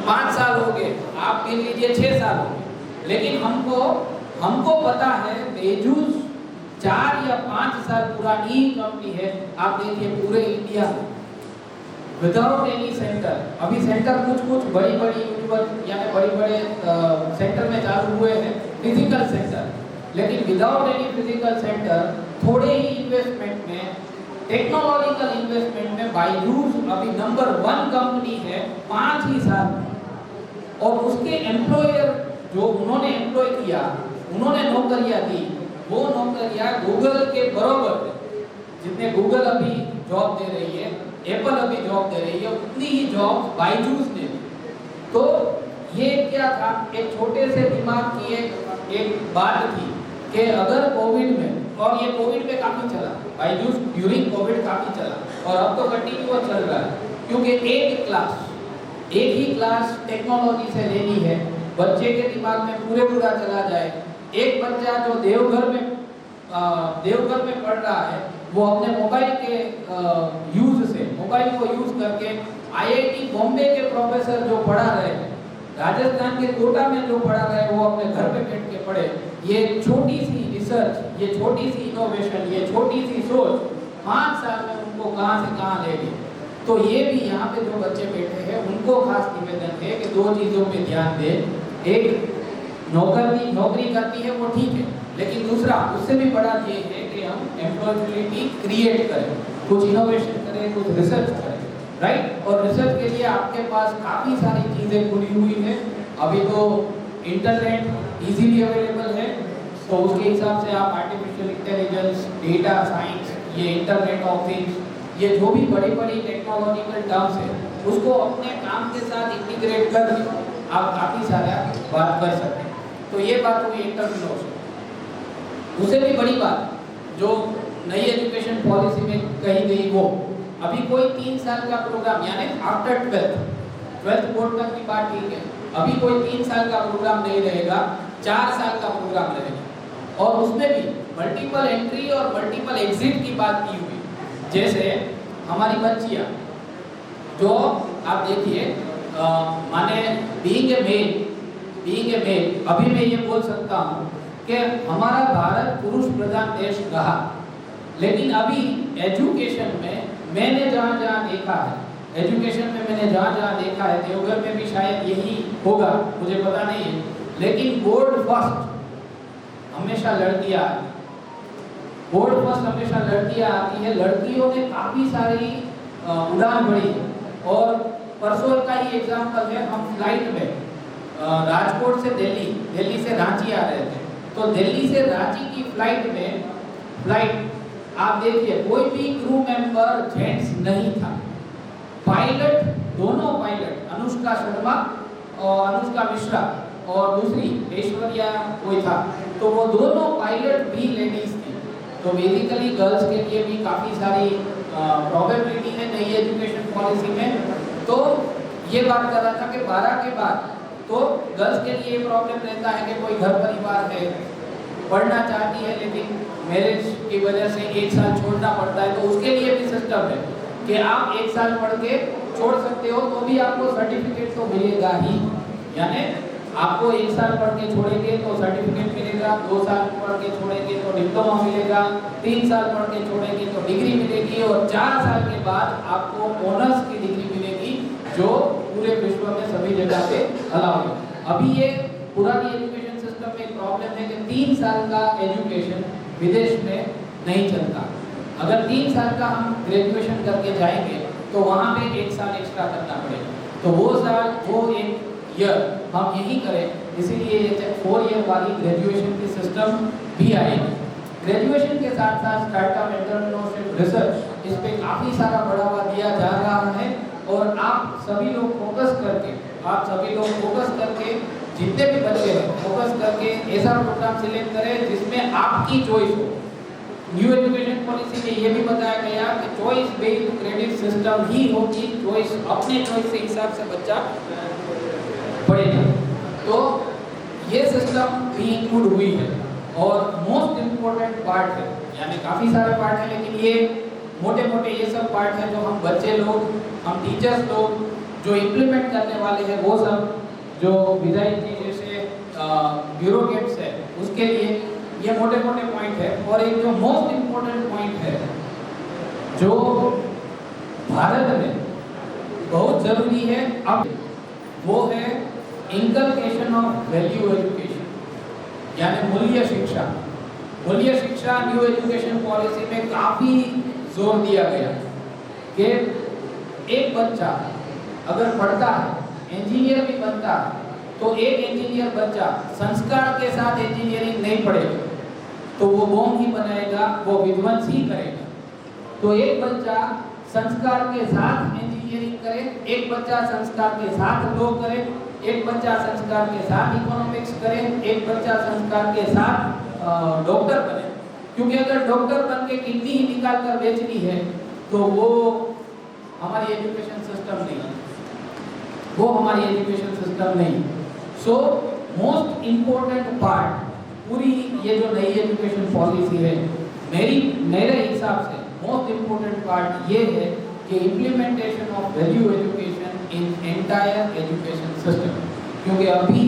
5 साल हो गए, आप गिन लीजिए 6 साल हो गए। लेकिन हमको पता है बायजूस 4 या 5 साल पुरानी कंपनी है। आप देखिए पूरे इंडिया में विदाउट एनी सेंटर, अभी सेंटर कुछ बड़ी यानी बड़े सेंटर में चालू हुए हैं, फिजिकल सेंटर, लेकिन विदाउट एनी फिजिकल सेंटर, थोड़े ही इन्वेस्टमेंट में, टेक्नोलॉजिकल इन्वेस्टमेंट में बायजूस अभी नंबर 1 कंपनी है 5 ही साल में। और उसके एम्प्लॉयर जो उन्होंने एम्प्लॉय किया, उन्होंने नौकरियां दी, वो नौकरियां गूगल के बराबर है। जितने गूगल अभी जॉब दे रही है, एप्पल अभी जॉब दे रही है, उतनी ही जॉब बायजूस ने दी। तो ये क्या था, एक छोटे से दिमाग की एक बात थी कि अगर कोविड में, और ये कोविड में काफी चला, बायजूस ड्यूरिंग कोविड काफी चला, और अब तो कंटिन्यूअस चल रहा है, क्योंकि एक ही क्लास टेक्नोलॉजी से लेनी है, बच्चे के दिमाग में पूरा चला जाए। एक बच्चा जो देवघर में पढ़ रहा है, वो अपने मोबाइल के मोबाइल को यूज करके आईआईटी बॉम्बे के प्रोफेसर जो पढ़ा रहे हैं, राजस्थान के कोटा में जो पढ़ा रहे हैं, वो अपने घर पे बैठ के पढ़े। ये छोटी सी रिसर्च, ये छोटी सी इनोवेशन, ये छोटी सी सोच 5 साल में उनको कहां से कहां ले गई। तो ये भी यहाँ पे जो बच्चे बैठे हैं, उनको खास निवेदन है कि 2 चीजों पे ध्यान दें। एक, नौकरी करती है वो ठीक है, लेकिन दूसरा उससे भी बड़ा ये है कि हम एम्प्लॉयबिलिटी क्रिएट करें, कुछ इनोवेशन करें, कुछ रिसर्च करें। राइट। और रिसर्च के लिए आपके पास काफ़ी सारी चीज़ें खुली हुई हैं। अभी तो इंटरनेट इजीली अवेलेबल है, तो उसके हिसाब से आप आर्टिफिशियल इंटेलिजेंस, डेटा साइंस, ये इंटरनेट ऑफ थिंग्स, ये जो भी बड़ी बड़ी टेक्नोलॉजिकल टर्म्स है उसको अपने काम के साथ इंटीग्रेट करके आप काफ़ी सारा बात कर सकते हैं। तो ये बात हुई एंटरप्रेन्योरशिप। उससे भी बड़ी बात जो नई एजुकेशन पॉलिसी में कही गई, वो अभी कोई 3 साल का प्रोग्राम, यानी आफ्टर 12th बोर्ड तक की बात ठीक है, अभी कोई 3 साल का प्रोग्राम नहीं रहेगा, 4 साल का प्रोग्राम रहेगा। और उसमें भी मल्टीपल एंट्री और मल्टीपल एग्जिट की बात की हुई। जैसे हमारी बच्चियाँ जो आप देखिए, माने बीइंग ए मेल, अभी मैं ये बोल सकता हूँ कि हमारा भारत पुरुष प्रधान देश रहा, लेकिन अभी एजुकेशन में मैंने जहाँ देखा है, देवघर में भी शायद यही होगा, मुझे पता नहीं है, लेकिन बोर्ड फर्स्ट हमेशा लड़कियाँ आती है। लड़कियों ने काफ़ी सारी उड़ान भरी है। और परसों का ही एग्जाम्पल है, हम फ्लाइट में राजकोट से दिल्ली से रांची आ रहे थे, तो दिल्ली से रांची की फ्लाइट आप देखिए कोई भी क्रू मेंबर जेंट्स नहीं था। दोनों पायलट अनुष्का शर्मा और अनुष्का मिश्रा और दूसरी ऐश्वर्या कोई था, तो वो दोनों पायलट भी लेडीज थी। तो बेसिकली गर्ल्स के लिए भी काफ़ी सारी प्रोबेबिलिटी है नई एजुकेशन पॉलिसी में। तो ये बात कर रहा था कि 12 के बाद तो गर्ल्स के लिए प्रॉब्लम रहता है कि कोई घर परिवार है, पढ़ना चाहती है लेकिन मैरिज की वजह से 1 साल छोड़ना पड़ता है, तो उसके लिए भी सिस्टम है कि आप 1 साल पढ़ के छोड़ सकते हो, तो भी आपको सर्टिफिकेट तो मिलेगा ही। यानी आपको 1 साल पढ़ के छोड़ेंगे तो सर्टिफिकेट मिलेगा, 2 साल पढ़ के छोड़ेंगे तो डिप्लोमा मिलेगा, 3 साल पढ़ के छोड़ेंगे तो डिग्री मिलेगी, और 4 साल के बाद आपको ऑनर्स की डिग्री मिलेगी, जो पूरे विश्व में सभी जगह पे अलाउ है। अभी ये पुरानी एजुकेशन सिस्टम में प्रॉब्लम है कि 3 साल का एजुकेशन विदेश में नहीं चलता। अगर 3 साल का हम ग्रेजुएशन करके जाएंगे तो वहाँ पे 1 साल एक्स्ट्रा करना पड़ेगा, तो वो 1 ईयर हम यही करें, इसीलिए ये 4 ईयर वाली ग्रेजुएशन की सिस्टम भी आएगी। ग्रेजुएशन के साथ साथ स्टार्टअप, एंटरप्रेन्योरशिप, रिसर्च, इस पे काफ़ी सारा बढ़ावा दिया जा रहा है। और आप सभी लोग फोकस करके जितने भी बच्चे हैं फोकस करके ऐसा प्रोग्राम सिलेक्ट करें जिसमें आपकी चॉइस हो। न्यू एजुकेशन पॉलिसी में ये भी बताया गया कि चॉइस बेस्ड क्रेडिट सिस्टम ही होगी, अपने चॉइस के हिसाब से बच्चा पढ़ेगा। तो ये सिस्टम भी इंक्लूड हुई है और मोस्ट इम्पोर्टेंट पार्ट है, यानी काफ़ी सारे पार्ट हैं, लेकिन ये मोटे ये सब पार्ट है जो हम बच्चे लोग, हम टीचर्स लोग जो इम्प्लीमेंट करने वाले हैं, वो सब जो विधायक जी जैसे ब्यूरोक्रेट्स है उसके लिए ये मोटे पॉइंट है। और एक जो मोस्ट इम्पोर्टेंट पॉइंट है जो भारत में बहुत जरूरी है अब, वो है इनकलकेशन ऑफ वैल्यू एजुकेशन, यानी मूल्य शिक्षा। न्यू एजुकेशन पॉलिसी में काफ़ी जोर दिया गया कि एक बच्चा अगर पढ़ता है, इंजीनियर भी बनता है, तो एक इंजीनियर बच्चा संस्कार के साथ इंजीनियरिंग नहीं पढ़ेगा तो वो बॉम्ब ही बनाएगा, वो विध्वंस ही करेगा। तो एक बच्चा संस्कार के साथ इंजीनियरिंग करे, एक बच्चा संस्कार के साथ लॉ करे, एक बच्चा संस्कार के साथ इकोनॉमिक्स करे, एक बच्चा संस्कार के साथ डॉक्टर बने। क्योंकि अगर डॉक्टर बन के किडनी ही निकाल कर बेचनी है तो वो हमारी एजुकेशन सिस्टम नहीं। सो मोस्ट इम्पोर्टेंट पार्ट पूरी ये जो नई एजुकेशन पॉलिसी है, मेरे हिसाब से मोस्ट इम्पोर्टेंट पार्ट ये है कि implementation of value education in entire education system. क्योंकि अभी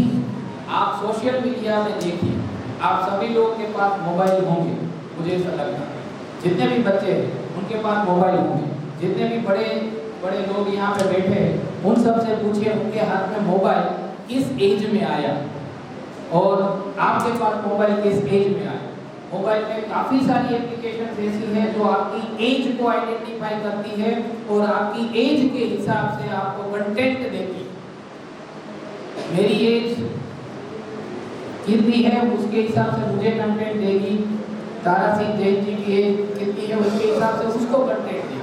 आप सोशल मीडिया में देखिए, आप सभी लोगों के पास मोबाइल होंगे, मुझे ऐसा लगता है, जितने भी बच्चे हैं उनके पास मोबाइल होंगे, जितने भी बड़े लोग यहाँ पे बैठे हैं उन सब से पूछिए उनके हाथ में मोबाइल किस एज में आया और आपके पास मोबाइल किस एज में आया। मोबाइल में काफी सारी एप्लीकेशंस ऐसी हैं जो आपकी एज को आइडेंटिफाई करती है और आपकी एज के हिसाब से आपको कंटेंट देती है। मेरी एज कितनी है उसके हिसाब से मुझे कंटेंट देगी, तारा सिंह जैन जी की एज कितनी है उसके हिसाब से उसको कंटेंट देगी।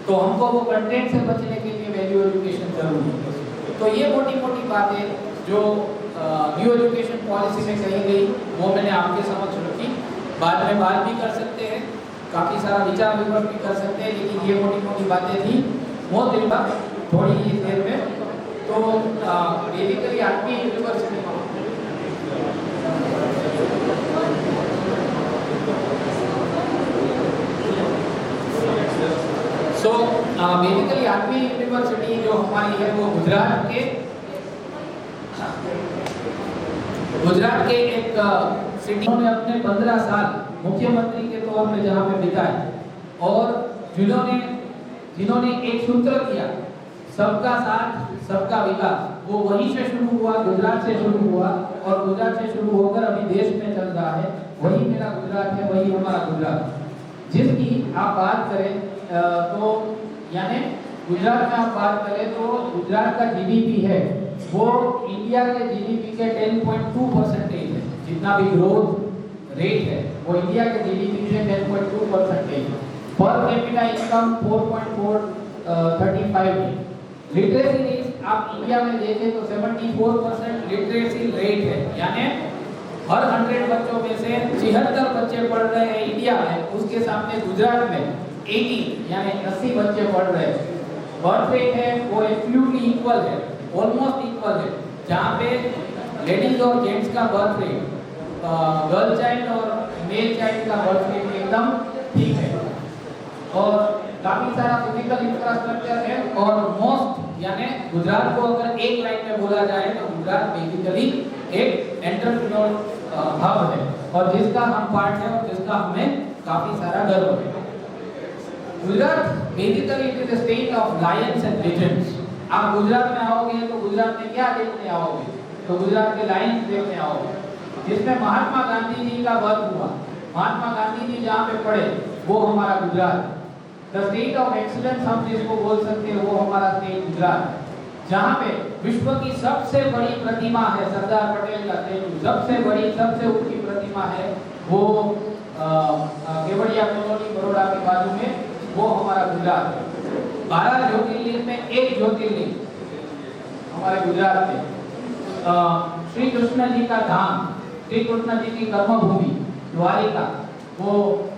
तो हमको वो कंटेंट से बचने के लिए वैल्यू एजुकेशन जरूरी है। तो ये मोटी मोटी बातें जो न्यू एजुकेशन पॉलिसी में कही गई वो मैंने आपके समक्ष रखी। बाद में बात भी कर सकते हैं, काफ़ी सारा विचार विमर्श भी कर सकते हैं, लेकिन ये मोटी मोटी बातें थी। बहुत दिन बाद थोड़ी ही देर में तो बेसिकली आपकी यूनिवर्सिटी बेसिकली आठवीं यूनिवर्सिटी जो हमारी है वो गुजरात के एक सिटी में अपने 15 साल मुख्यमंत्री के तौर पे जहाँ पे बिताए और जिन्होंने एक सूत्र किया सबका साथ सबका विकास, वो वहीं से शुरू हुआ, गुजरात से शुरू हुआ और गुजरात से शुरू होकर अभी देश में चल रहा है। वही मेरा गुजरात है, वही हमारा गुजरात। जिसकी आप बात करें तो यानी गुजरात में आप बात करें तो गुजरात का जीडीपी है वो इंडिया के जीडीपी के 10.2% है। जितना भी ग्रोथ रेट है वो इंडिया के जीडीपी से 10.2% है। पर कैपिटा इनकम 4.435 है। लिटरेसी रेट आप इंडिया में देखें तो 74% लिटरेसी रेट है, यानी हर 100 बच्चों में से 76 बच्चे पढ़ रहे हैं इंडिया में, उसके सामने गुजरात में 80 यानी 80 बच्चे पढ़ रहे हैं। बर्थ रेट है वो एब्सोल्युटली इक्वल है, ऑलमोस्ट इक्वल है, जहाँ पे लेडीज और जेंट्स का बर्थ रेट, गर्ल चाइल्ड और मेल चाइल्ड का बर्थ रेट एकदम ठीक है। और काफी सारा फिजिकल इंफ्रास्ट्रक्चर है और मोस्ट यानी गुजरात को अगर एक लाइन में बोला जाए तो गुजरात बेसिकली एक एंटरप्रेन्योर हब है और जिसका हम पार्ट है और जिसका हमें काफी सारा गर्व है। Gujarat basically it is the state of Lions and legends. आप गुजरात में आओगे तो गुजरात में क्या देखने आओगे? तो गुजरात के लायंस देखने आओगे, जिसमें महात्मा गांधी जी का बर्थ हुआ। महात्मा गांधी जी जहाँ पे पढ़े वो हमारा Gujarat. The state of excellence हम जिसको बोल सकते हैं वो हमारा स्टेट गुजरात, जहाँ पे विश्व की सबसे बड़ी प्रतिमा है सरदार पटेल का स्टेचू, सबसे बड़ी सबसे ऊंची प्रतिमा है वो केवड़िया कॉलोनी बड़ौदा के बाजू में, वो हमारा गुजरात है। 12 ज्योतिर्लिंग में एक ज्योतिर्लिंग हमारे गुजरात में, श्री कृष्ण जी का धाम, श्री कृष्ण जी की कर्मभूमि द्वारिका, वो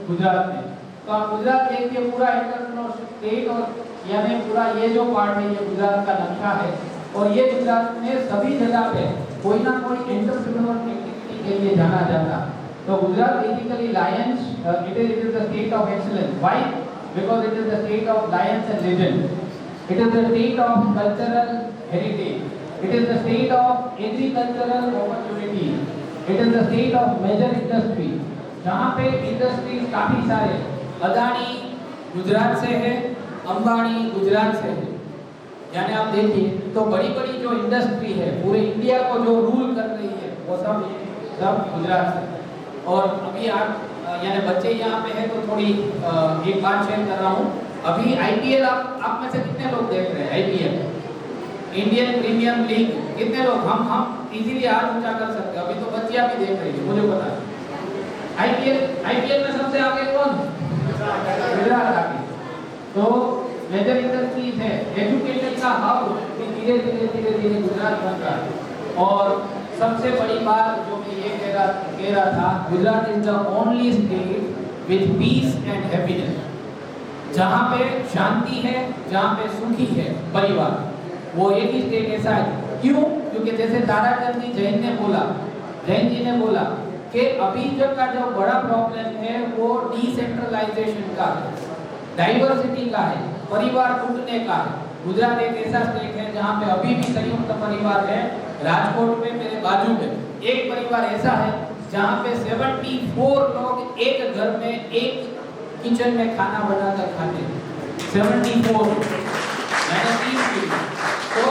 गुजरात में। तो आप गुजरात देखिए पूरा एंटरप्रेन्योरशिप स्टेट और यानी पूरा ये जो पार्ट है ये गुजरात का नक्शा है और ये गुजरात में सभी जगह पे कोई ना कोई एंटरप्रेन्योर एक्टिविटी के लिए जाना जाता। तो Gujarat basically Lions, it is the state of excellence. Why? Because it is the state of lions and legends. It is the state of cultural heritage. It is the state of agricultural opportunities. It is the state of major industry. जहाँ पे इंडस्ट्रीज काफी सारे, अदानी गुजरात से है, अंबानी गुजरात से है। यानी आप देखिए तो बड़ी बड़ी जो इंडस्ट्री है पूरे इंडिया को जो रूल कर रही है वो सब गुजरात से। और अभी आप यानी बच्चे यहाँ पे हैं तो थोड़ी एक बात शेयर कर रहा हूँ। अभी आईपीएल आप में से कितने लोग देख रहे हैं? आईपीएल इंडियन प्रीमियर लीग कितने लोग? हम इजीली हाथ ऊंचा कर सकते हैं। अभी तो बच्चियां भी देख रही है, मुझे पता है। आईपीएल में सबसे आगे कौन? गुजरात आगे। तो मेजर इंडस्ट्रीज है, एजुकेशन का हब धीरे धीरे गुजरात बन रहा है। और सबसे बड़ी बात जो मैं ये कह रहा था, Gujarat is the only state with piece and happiness. जहाँ पे शांति है, जहाँ पे सुखी है परिवार, वो एक ही स्टेट ऐसा है। क्यों? क्योंकि जैसे ताराचंद जी जैन जी ने बोला कि अभी तक का जो बड़ा प्रॉब्लम है वो डिसेंट्रलाइजेशन का है, डाइवर्सिटी का है, परिवार टूटने का है। गुजरात एक ऐसा स्टेट है जहाँ पे अभी भी संयुक्त परिवार है। राजकोट में मेरे बाजू में एक परिवार ऐसा है जहाँ पे 74 लोग एक घर में एक किचन में खाना बनाकर खाते हैं। 74 तो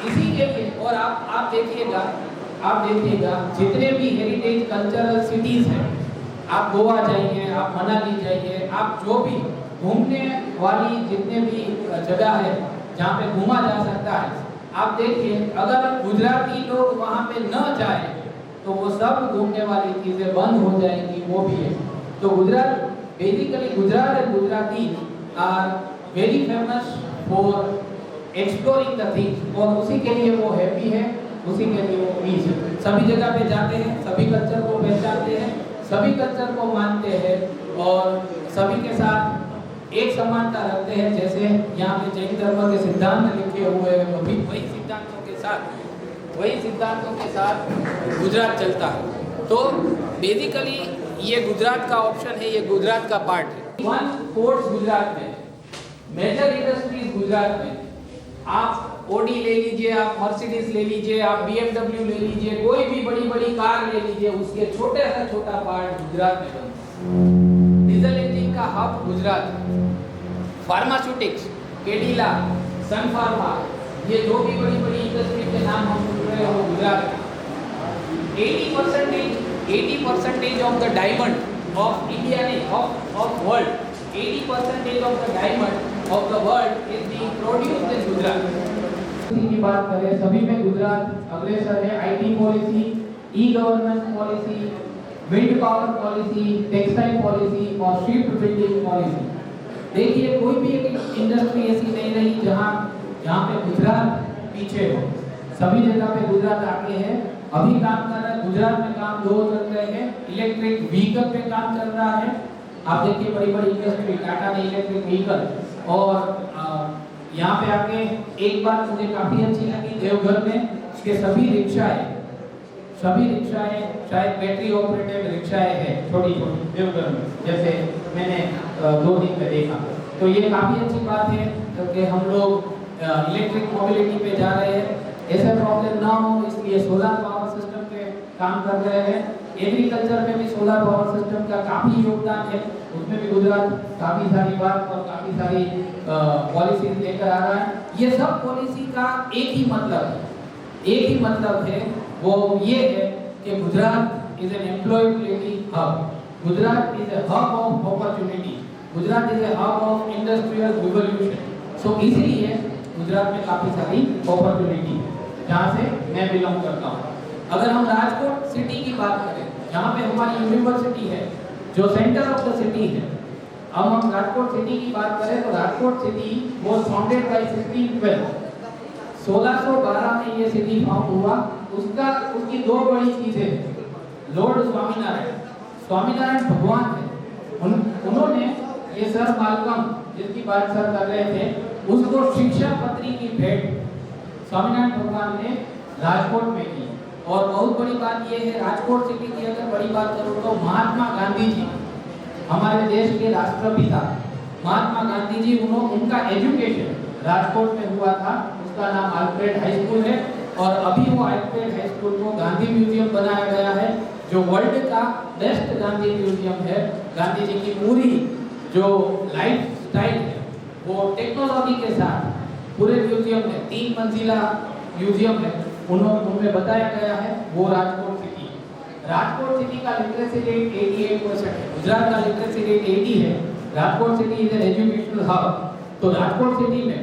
इसी के लिए। और आप देखिएगा जितने भी हेरिटेज कल्चरल सिटीज हैं आप गोवा जाइए, आप मनाली जाइए, आप जो भी घूमने वाली जितने भी जगह है जहाँ पे घूमा जा सकता है, आप देखिए अगर गुजराती लोग वहाँ पे न जाए तो वो सब घूमने वाली चीजें बंद हो जाएंगी, वो भी है। तो Gujarat basically Gujarat and Gujarati are very famous for exploring the things, और उसी के लिए वो हैप्पी है, उसी के लिए वो पीस है। सभी जगह पे जाते हैं, सभी कल्चर को पहचानते हैं, सभी कल्चर को मानते हैं और सभी के साथ एक समानता रखते हैं। जैसे यहाँ पे जैन धर्म के सिद्धांत लिखे हुए हैं, वही सिद्धांतों के साथ गुजरात चलता है। तो बेसिकली ये गुजरात का ऑप्शन है, ये गुजरात का पार्ट है। 1/4 गुजरात में, मेजर इंडस्ट्रीज गुजरात में, आप ओडी ले लीजिए, आप मर्सिडीज ले लीजिए, आप BMW ले लीजिए, कोई भी बड़ी बड़ी कार ले लीजिए, उसके छोटे से छोटा पार्ट गुजरात में बनता है। डीजल इंजन का हब गुजरात, फार्मास्यूटिक्स, केडिला, सन फार्मा, ये जो भी बड़ी बड़ी इंडस्ट्री के नाम हम सुन रहे हो गुजरात में। 80% of the diamond of India ने of world, 80% of the diamond of the world is being produced in Gujarat. की बात करें, सभी में गुजरात अग्रसर है। IT policy, e governance policy, wind power policy, textile policy और शिप बिल्डिंग पॉलिसी। देखिए कोई भी एक इंडस्ट्री ऐसी नहीं रही जहाँ पे गुजरात पीछे हो, सभी जगह पे गुजरात आगे है। अभी काम कर रहा है गुजरात में, काम 2 चल रहे हैं, इलेक्ट्रिक व्हीकल पे काम चल रहा है। आप देखिए बड़ी बड़ी इंडस्ट्री, टाटा ने इलेक्ट्रिक व्हीकल, और यहाँ पे आके एक बात मुझे काफी अच्छी लगी देवघर में कि सभी रिक्शाएं शायद बैटरी ऑपरेटेड रिक्शाएं हैं, छोटी छोटी देवघर में, जैसे मैंने 2 दिन में देखा। तो ये काफी अच्छी बात है क्योंकि हम लोग इलेक्ट्रिक मोबिलिटी पे जा रहे हैं, ऐसा प्रॉब्लम ना हो इसलिए सोलर पावर सिस्टम पे काम कर रहे हैं। एग्रीकल्चर में भी सोलर पावर सिस्टम का काफी योगदान है, उसमें भी गुजरात काफी सारी बात और काफी सारी पॉलिसीज लेकर आ रहा है। ये सब पॉलिसी का एक ही मतलब है, वो ये है कि Gujarat is an employability hub, Gujarat is a hub of opportunity, Gujarat is a hub of industrial revolution. So इसलिए गुजरात में काफी सारी अपॉर्चुनिटी है, जहाँ से मैं बिलोंग करता हूँ। अगर हम राजकोट सिटी की बात करें, जहाँ पे हमारी यूनिवर्सिटी है, जो सेंटर ऑफ द सिटी है, अब हम राजकोट सिटी की बात करें तो Rajkot city was founded by 1612, 1612 में ये सिटी फाउंड हुआ। उसकी 2 बड़ी चीजें, लॉर्ड स्वामीनारायण भगवान है, उन्होंने ये सर मालकम जिसकी बात सर कर रहे थे, उसको शिक्षा पत्री की भेंट स्वामीनारायण भगवान ने राजकोट में की। और बहुत बड़ी बात यह है, राजकोट सिटी की अगर बड़ी बात करूं तो महात्मा गांधी जी, हमारे देश के राष्ट्रपिता महात्मा गांधी जी, उनका एजुकेशन राजकोट में हुआ था। उसका नाम अल्फ्रेड हाई स्कूल है, और अभी वो अल्फ्रेड हाई स्कूल को गांधी म्यूजियम बनाया गया है, जो वर्ल्ड का बेस्ट गांधी म्यूजियम है। गांधी जी की पूरी जो लाइफ स्टाइल है वो टेक्नोलॉजी के साथ पूरे म्यूजियम में, 3 मंजिला म्यूजियम है, उनमें बताया गया है। वो राजकोट सिटी का लिटरेसी रेट 88% है, गुजरात का लिटरेसी रेट 80 है। Rajkot city is an educational hub. तो राजकोट सिटी में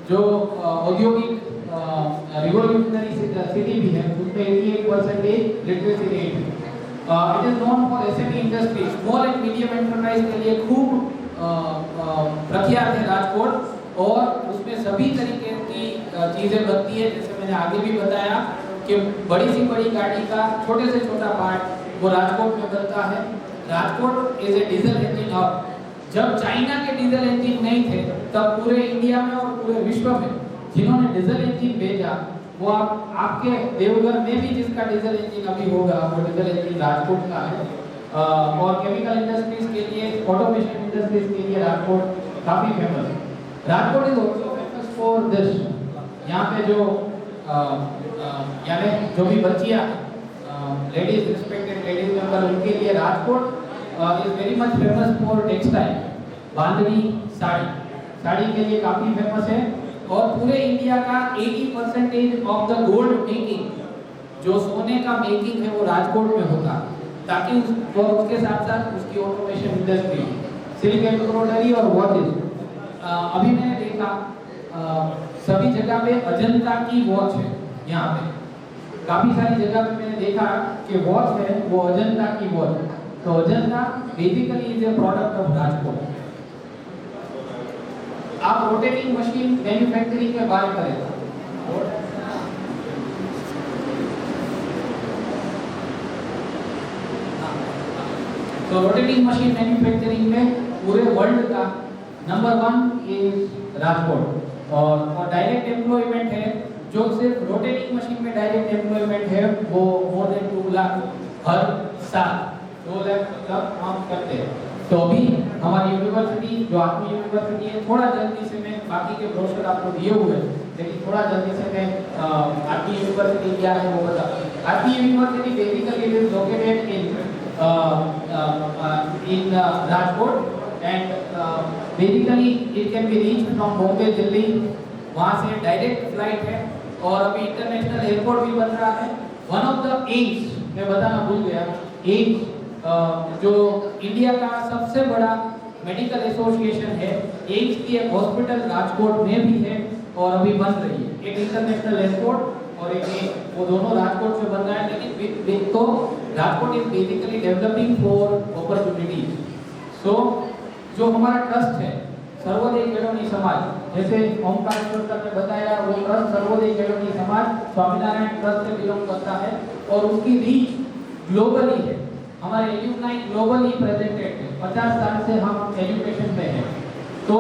जो औद्योगिक रिवॉल्यूशनरी सिटी भी है, उसमें 88% लिटरेसी रेट है। It is known for SME industry, small and medium enterprise के लिए खूब प्रख्यात है राजकोट, और उसमें सभी तरीके की चीजें बनती है। जैसे मैंने आगे भी बताया कि बड़ी से बड़ी गाड़ी का छोटे से छोटा पार्ट वो राजकोट में बनता है। Rajkot is a diesel engine hub. जब चाइना के डीजल इंजन नहीं थे, तब पूरे इंडिया में और पूरे विश्व में जिन्होंने डीजल इंजन भेजा, वो आपके देवघर में भी जिसका डीजल इंजन अभी होगा, वो डीजल इंजन राजकोट का है। और केमिकल इंडस्ट्रीज के लिए, ऑटोमेशन इंडस्ट्रीज के लिए राजकोट काफी फेमस है। Rajkot is also famous for this, यहाँ पे जो यानी जो भी बच्चियाँ लेडीज, रिस्पेक्टेड लेडीज मेंबर, उनके लिए Rajkot is very much famous for textile. Bandhani sari के लिए काफी फेमस है। और पूरे इंडिया का 80% ऑफ द गोल्ड मेकिंग, जो सोने का मेकिंग है, वो राजकोट में होता है। ताकि उसके साथ साथ उसकी ऑटोमेशन इंडस्ट्री, सिल्क एम्ब्रॉयडरी और वॉचेस। अभी मैंने देखा सभी जगह पे अजंता की वॉच है। यहाँ पे काफी सारी जगह पे मैंने देखा कि वॉच है वो अजंता की वॉच। तो Ajanta basically is a product of Rajkot. आप रोटेटिंग मशीन मैन्युफैक्चरिंग में बात करें तो रोटेटिंग मशीन मैन्युफैक्चरिंग में पूरे वर्ल्ड का नंबर 1 इज राजकोट। और डायरेक्ट एम्प्लॉयमेंट है जो सिर्फ रोटेटिंग मशीन में डायरेक्ट एम्प्लॉयमेंट है वो मोर देन 2 लाख हर साल 2 लाख तक काम करते हैं। तो अभी हमारी यूनिवर्सिटी जो आत्मी यूनिवर्सिटी है, थोड़ा जल्दी से मैं बाकी के ब्रोशर आपको दिए हुए हैं, लेकिन थोड़ा जल्दी से मैं आत्मी यूनिवर्सिटी क्या है वो बता। Atmiya university basically is located in Rajkot and basically it can be reached from Bombay, Delhi, वहाँ से डायरेक्ट फ्लाइट है और अभी इंटरनेशनल एयरपोर्ट भी बन रहा है। वन ऑफ द एम्स मैं बताना भूल गया, एम्स जो इंडिया का सबसे बड़ा मेडिकल एसोसिएशन है, एम्स की एक हॉस्पिटल राजकोट में भी है और अभी बन रही है। एक इंटरनेशनल एयरपोर्ट और एक वो दोनों राजकोट में बन रहा है। लेकिन तो Rajkot is basically developing for opportunities. So जो हमारा ट्रस्ट है सर्वोदय केळवणी समाज, जैसे ओमकारेश्वर सर ने बताया, वो ट्रस्ट सर्वोदय केळवणी समाज स्वामीनारायण ट्रस्ट से बिलोंग करता है और उसकी रीच ग्लोबली है। हमारे एल्यूमनाई ग्लोबली प्रेजेंटेड है। 50 साल से हम एजुकेशन में हैं, तो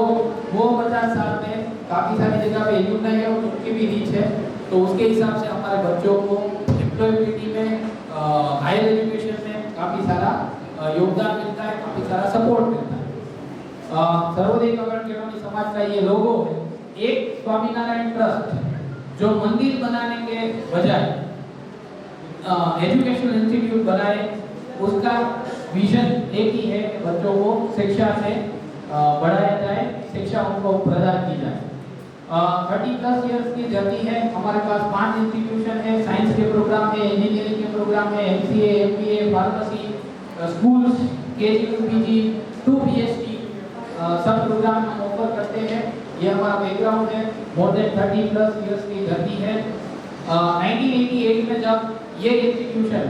वो 50 साल में काफी सारी जगह पे एल्यूमनाई है और उनकी भी रीच है। तो उसके हिसाब से हमारे बच्चों को एम्प्लॉयबिलिटी में, हायर एजुकेशन में काफी सारा योगदान मिलता है, काफी सारा सपोर्ट मिलता है। सर्वोदय केळवणी समाज का ये लोगो है। एक स्वामीनारायण ट्रस्ट जो मंदिर बनाने के बजाय एजुकेशनल इंस्टीट्यूट बनाए, उसका विजन एक ही है कि बच्चों को शिक्षा से बढ़ाया जाए, शिक्षा उनको प्रदान की जाए। 30+ इयर्स की जर्नी है। हमारे पास 5 इंस्टीट्यूशन है, साइंस के प्रोग्राम है, इंजीनियरिंग के प्रोग्राम है, MCA, MBA, pharmacy, schools, KG to PG, 2 PhD सब प्रोग्राम हम ऑफर करते हैं। ये हमारा बैकग्राउंड है, मोर देन 30+ इयर्स की जर्नी है। 1988 में जब ये इंस्टीट्यूशन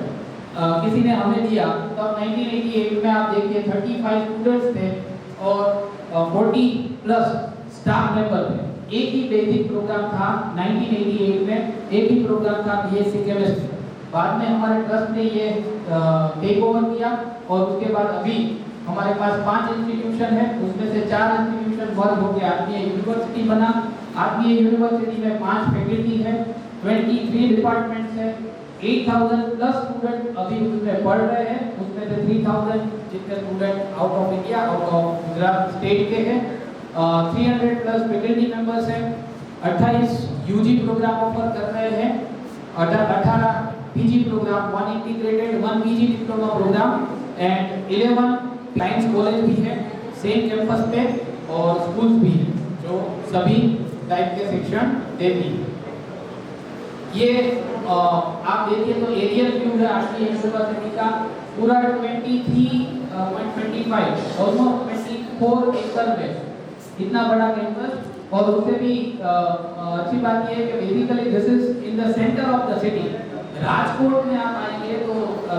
किसी ने हमें दिया, तब 1988 में आप देखिए 35 स्टूडेंट्स थे और 40+ स्टाफ मेंबर थे। एक ही बेसिक प्रोग्राम था 1988 में, एक ही प्रोग्राम था BSc केमिस्ट्री। बाद में हमारे ट्रस्ट ने ये टेक ओवर किया और उसके बाद अभी हमारे पास 5 इंस्टीट्यूशन है, उसमें से 4 इंस्टीट्यूशन मर्ज हो गया, आत्मीय यूनिवर्सिटी बना। आत्मीय यूनिवर्सिटी में 5 फैकल्टी है, 23 डिपार्टमेंट्स है, 8000+ स्टूडेंट अभी उसमें पढ़ रहे हैं। उसमें से 3000 जितने student out of India, out of Gujarat state के हैं। 300+ फैकल्टी मेंबर्स हैं। 28 यूजी प्रोग्राम ऑफर कर रहे हैं, 18 PG programme, 1 integrated 1 PG diploma programme and 11 science college भी है सेम कैंपस पे और स्कूल्स भी हैं जो सभी टाइप के शिक्षण देती है। ये आप देखिए तो एरियल व्यू है आत्मीय यूनिवर्सिटी का। पूरा 23.25 ऑलमोस्ट 24 एकड़ में इतना बड़ा कैंपस। और उससे भी अच्छी बात ये है कि basically this is in the centre of the city. Rajkot में आप आएंगे तो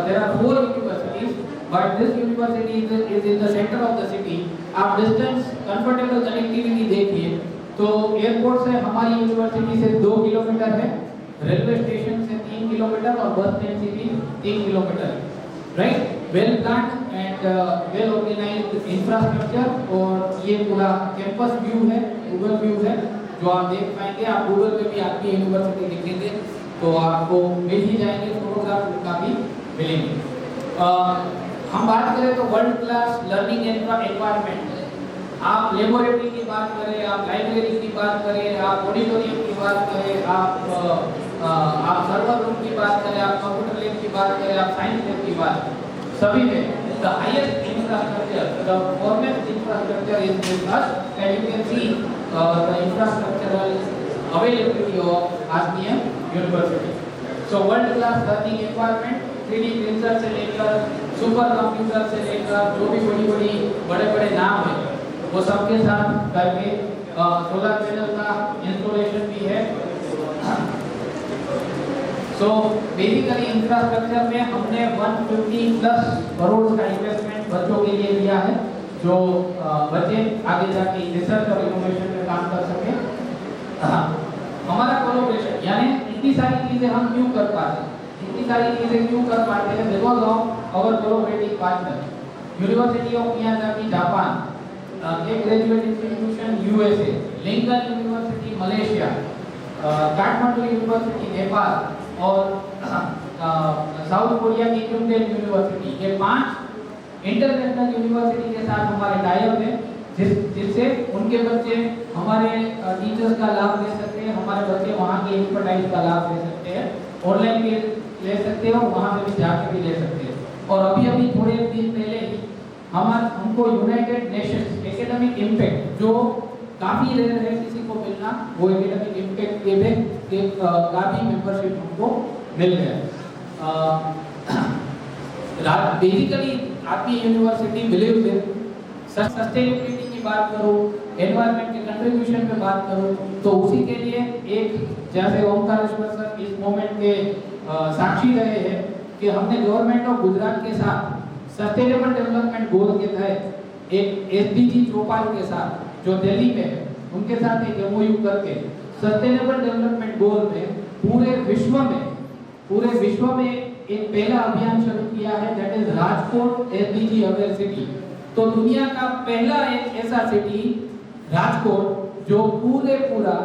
there are 4 universities, but this university is in the centre of the city. आप डिस्टेंस कंफर्टेबल कनेक्टिविटी देखिए तो एयरपोर्ट से हमारी यूनिवर्सिटी से 2 किलोमीटर है, रेलवे स्टेशन से 3 किलोमीटर और बस स्टैंड से भी 3 kilometre, right. Well planned and well organised infrastructure. और ये पूरा कैंपस व्यू है, गूगल व्यू है जो आप देख पाएंगे। आप गूगल पे भी आपकी यूनिवर्सिटी लिखेंगे तो आपको मिल ही जाएंगे, फोटोग्राफ का भी मिलेंगे। हम बात करें तो वर्ल्ड क्लास लर्निंग एनवायरनमेंट, आप लेबोरेटरी की बात करें, आप लाइब्रेरी की बात करें, आप ऑडिटोरियम की बात करें, आप सर्वर रूम की बात करें, आप कंप्यूटर लैब की बात करें, आप साइंस लैब की बात, सभी में the highest infrastructure, the foremost infrastructure is with us and you can see the infrastructural availability of Atmiya University. So world class learning environment, 3D printers से लेकर सुपर कंप्यूटर से लेकर जो भी बड़े बड़े नाम हैं वो सबके साथ करके सोलर पैनल का इंस्टॉलेशन भी है। सो बेसिकली इंफ्रास्ट्रक्चर में हमने 150 प्लस करोड़ का इन्वेस्टमेंट बच्चों के लिए दिया है, जो बच्चे आगे जाके रिसर्च और इनोवेशन में काम कर सके। हमारा कोलैबोरेशन यानी इतनी सारी चीजें हम क्यों कर पाते हैं because of our collaborative partner university of Miyazaki Japan, एक graduate institution USA, Lincoln university Malaysia, Kathmandu university Nepal और साउथ कोरिया की क्योंगडेल यूनिवर्सिटी, ये 5 इंटरनेशनल यूनिवर्सिटी के साथ हमारे टाई-अप है, जिससे उनके बच्चे हमारे टीचर्स का लाभ ले सकते हैं, हमारे बच्चे वहाँ की एक्सपर्टाइज का लाभ ले सकते हैं, ऑनलाइन भी ले सकते हैं और वहाँ पे भी जाके भी ले सकते हैं। और अभी थोड़े दिन पहले ही हमको यूनाइटेड नेशंस एकेडमिक इम्पैक्ट, जो काफ़ी रेयर है किसी को मिलना, वो एकेडमिक इम्पैक्ट के का भी मेंबरशिप हमको मिल गया। बेसिकली आपकी यूनिवर्सिटी बिलीव इन सस्टेनेबिलिटी की बात करूँ, एनवायरनमेंट के कंट्रीब्यूशन पे बात करूँ, तो उसी के लिए एक जैसे ओमकारेश्वर सर इस मोमेंट के साक्षी रहे हैं कि हमने गवर्नमेंट ऑफ गुजरात के साथ सस्टेनेबल डेवलपमेंट गोल के तहत एक एसडीजी चौपाल के साथ जो दिल्ली में है, उनके साथ एक एमओयू करके सस्टेनेबल डेवलपमेंट गोल में पूरे विश्व में एक पहला अभियान शुरू किया है, that is Rajkot SDG aware city. तो दुनिया का पहला एक ऐसा सिटी राजकोट जो पूरा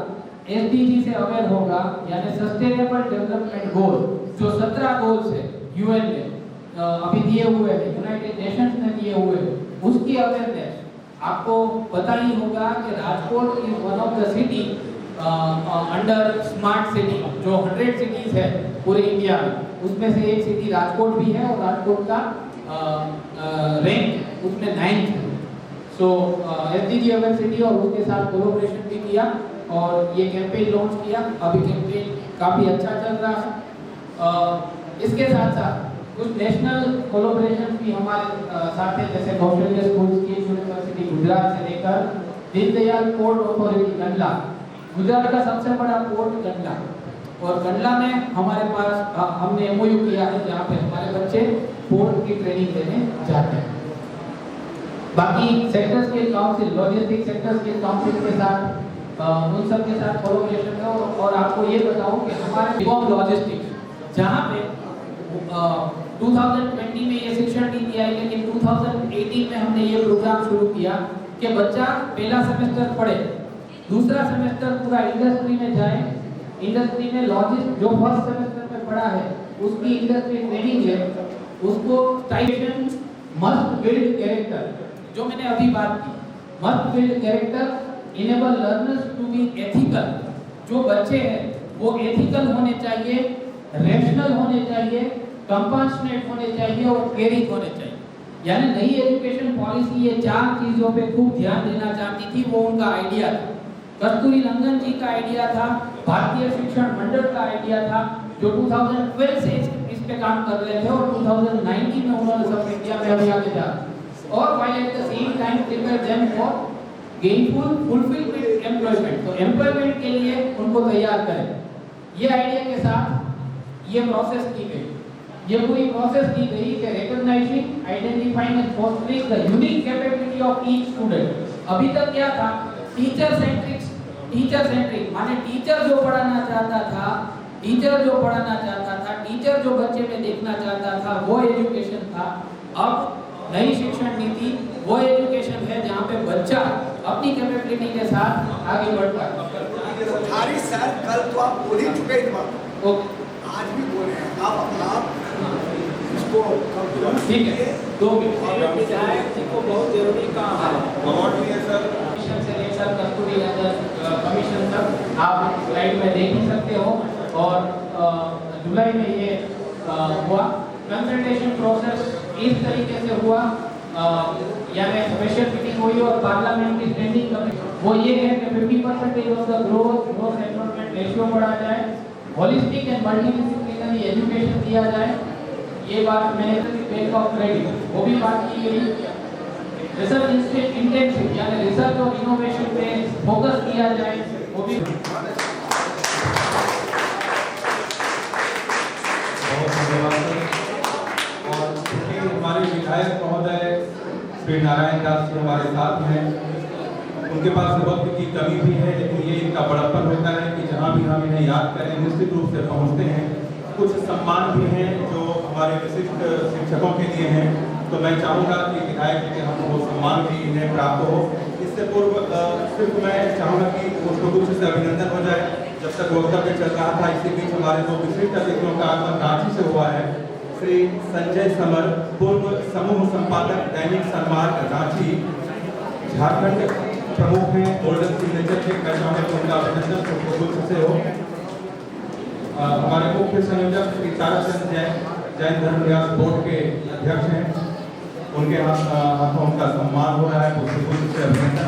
एसडीजी से अवेयर होगा, यानी सस्टेनेबल डेवलपमेंट गोल जो 17 गोल्स है यूएन ने अभी दिए हुए हैं, यूनाइटेड नेशंस ने दिए हुए हैं, उसकी अवेयरनेस आपको पता ही होगा कि Rajkot is one of the city under smart city, जो 100 सिटीज है पूरे इंडिया में, उसमें से एक सिटी राजकोट भी है और राजकोट का रैंक उसमें 9th है। सो एसडीजी अवेयर सिटी और उसके साथ कोलैबोरेशन भी किया और ये कैंपेन लॉन्च किया। अभी कैंपेन काफ़ी अच्छा चल रहा है। इसके साथ साथ कुछ नेशनल कोलैबोरेशन भी हमारे साथ हैं, जैसे कौशल्य स्कूल की यूनिवर्सिटी गुजरात से लेकर दीनदयाल पोर्ट अथॉरिटी कंडला, गुजरात का सबसे बड़ा पोर्ट कंडला, और कंडला में हमारे पास हमने एमओयू किया है जहाँ पे हमारे बच्चे पोर्ट की ट्रेनिंग देने जाते हैं। बाकी sector skill council, logistic sector skill council के साथ उन सब के साथ कोलैबोरेशन है। और आपको ये बताऊं कि हमारे बीकॉम लॉजिस्टिक्स जहाँ पे 2020 में ये शिक्षण नीति आई, लेकिन 2018 में हमने ये प्रोग्राम शुरू किया कि बच्चा पहला सेमेस्टर पढ़े, दूसरा सेमेस्टर पूरा इंडस्ट्री में जाए, इंडस्ट्री में लॉजिस्ट जो फर्स्ट सेमेस्टर में पढ़ा है उसकी इंडस्ट्री ट्रेनिंग है, उसको स्टाइपेंड मस्ट बिल्ड कैरेक्टर, जो मैंने अभी बात की, must build character enable learners to be ethical. जो बच्चे हैं वो एथिकल होने चाहिए, रैशनल होने चाहिए, कंपैशनेट होने चाहिए और केयरिंग होने चाहिए। यानी नई एजुकेशन पॉलिसी ये 4 चीजों पे खूब ध्यान देना चाहती थी, वो उनका आइडिया था। कस्तूरी रंगन जी का आइडिया था, भारतीय शिक्षण मंडल का आइडिया था, जो 2012 से इस पे काम कर रहे थे और 2019 में उन्होंने सब इंडिया में अभी आगे जा और while at the same time prepare them for gainful fulfillment employment। तो एम्प्लॉयमेंट के लिए उनको तैयार करें। ये आइडिया के साथ ये प्रोसेस की गई, ये पूरी प्रोसेस की गई कि recognising, identifying and fostering the unique capability of each student. अभी तक क्या था, टीचर सेंट्रिक माने टीचर जो पढ़ाना चाहता था, टीचर जो बच्चे में देखना चाहता था वो एजुकेशन था। अब नई शिक्षण नीति वो एजुकेशन है जहाँ पे बच्चा अपनी कैपेबिलिटी के साथ आगे बढ़ता है। थारी सर कल तो आप बोल ही चुके हैं, आज भी बोल रहे हैं आप इसको ठीक है। 2 मिनट विधायक जी को बहुत जरूरी काम है। कमीशन से लेकर कस्तूरी रंगन कमीशन तक आप स्लाइड में देख ही सकते हो। और जुलाई में ये हुआ कंसल्टेशन प्रोसेस इस तरीके से हुआ, यानी स्पेशल मीटिंग हुई और पार्लियामेंट की स्टैंडिंग कमेटी वो ये है कि 50% of the growth enrolment ratio बढ़ा जाए, होलिस्टिक एंड मल्टीडिसिप्लिनरी एजुकेशन दिया जाए। ये बात मैंने बैंक ऑफ क्रेडिट वो भी बात की गई। रिसर्च इंटेंसिव यानी रिसर्च और इनोवेशन पे फोकस किया जाए वो भी। बहुत धन्यवाद सर। और चूंकि हमारे विधायक महोदय श्री नारायण दास जी हमारे साथ हैं, उनके पास वक्त की कमी भी है, लेकिन ये इनका बड़प्पन होता है कि जहाँ भी हम इन्हें याद करें निश्चित रूप से पहुँचते हैं। कुछ सम्मान भी हैं जो हमारे विशिष्ट शिक्षकों के लिए हैं, तो मैं चाहूँगा कि विधायक जी के हम वो सम्मान भी इन्हें प्राप्त हो। इससे पूर्व सिर्फ मैं चाहूँगा कि पुष्पगुच्छ से अभिनंदन हो जाए। जब तक वक्तव्य चल रहा था इसी बीच हमारे दो विशिष्ट अतिथियों का आगमन रांची से हुआ है। श्री संजय समर, पूर्व समूह संपादक दैनिक सन्मार्ग रांची झारखंड प्रमुख हैं, गोल्डन सिग्नेचर के। मैं चाहूँगा कि उनका अभिनंदन पुष्पगुच्छ से हो। हमारे मुख्य संयोजक श्री ताराचंद जैन धर्म विकास बोर्ड के अध्यक्ष हैं, उनके हाथों उनका सम्मान हो रहा है, पुष्पगुच्छ से अभिनंदन।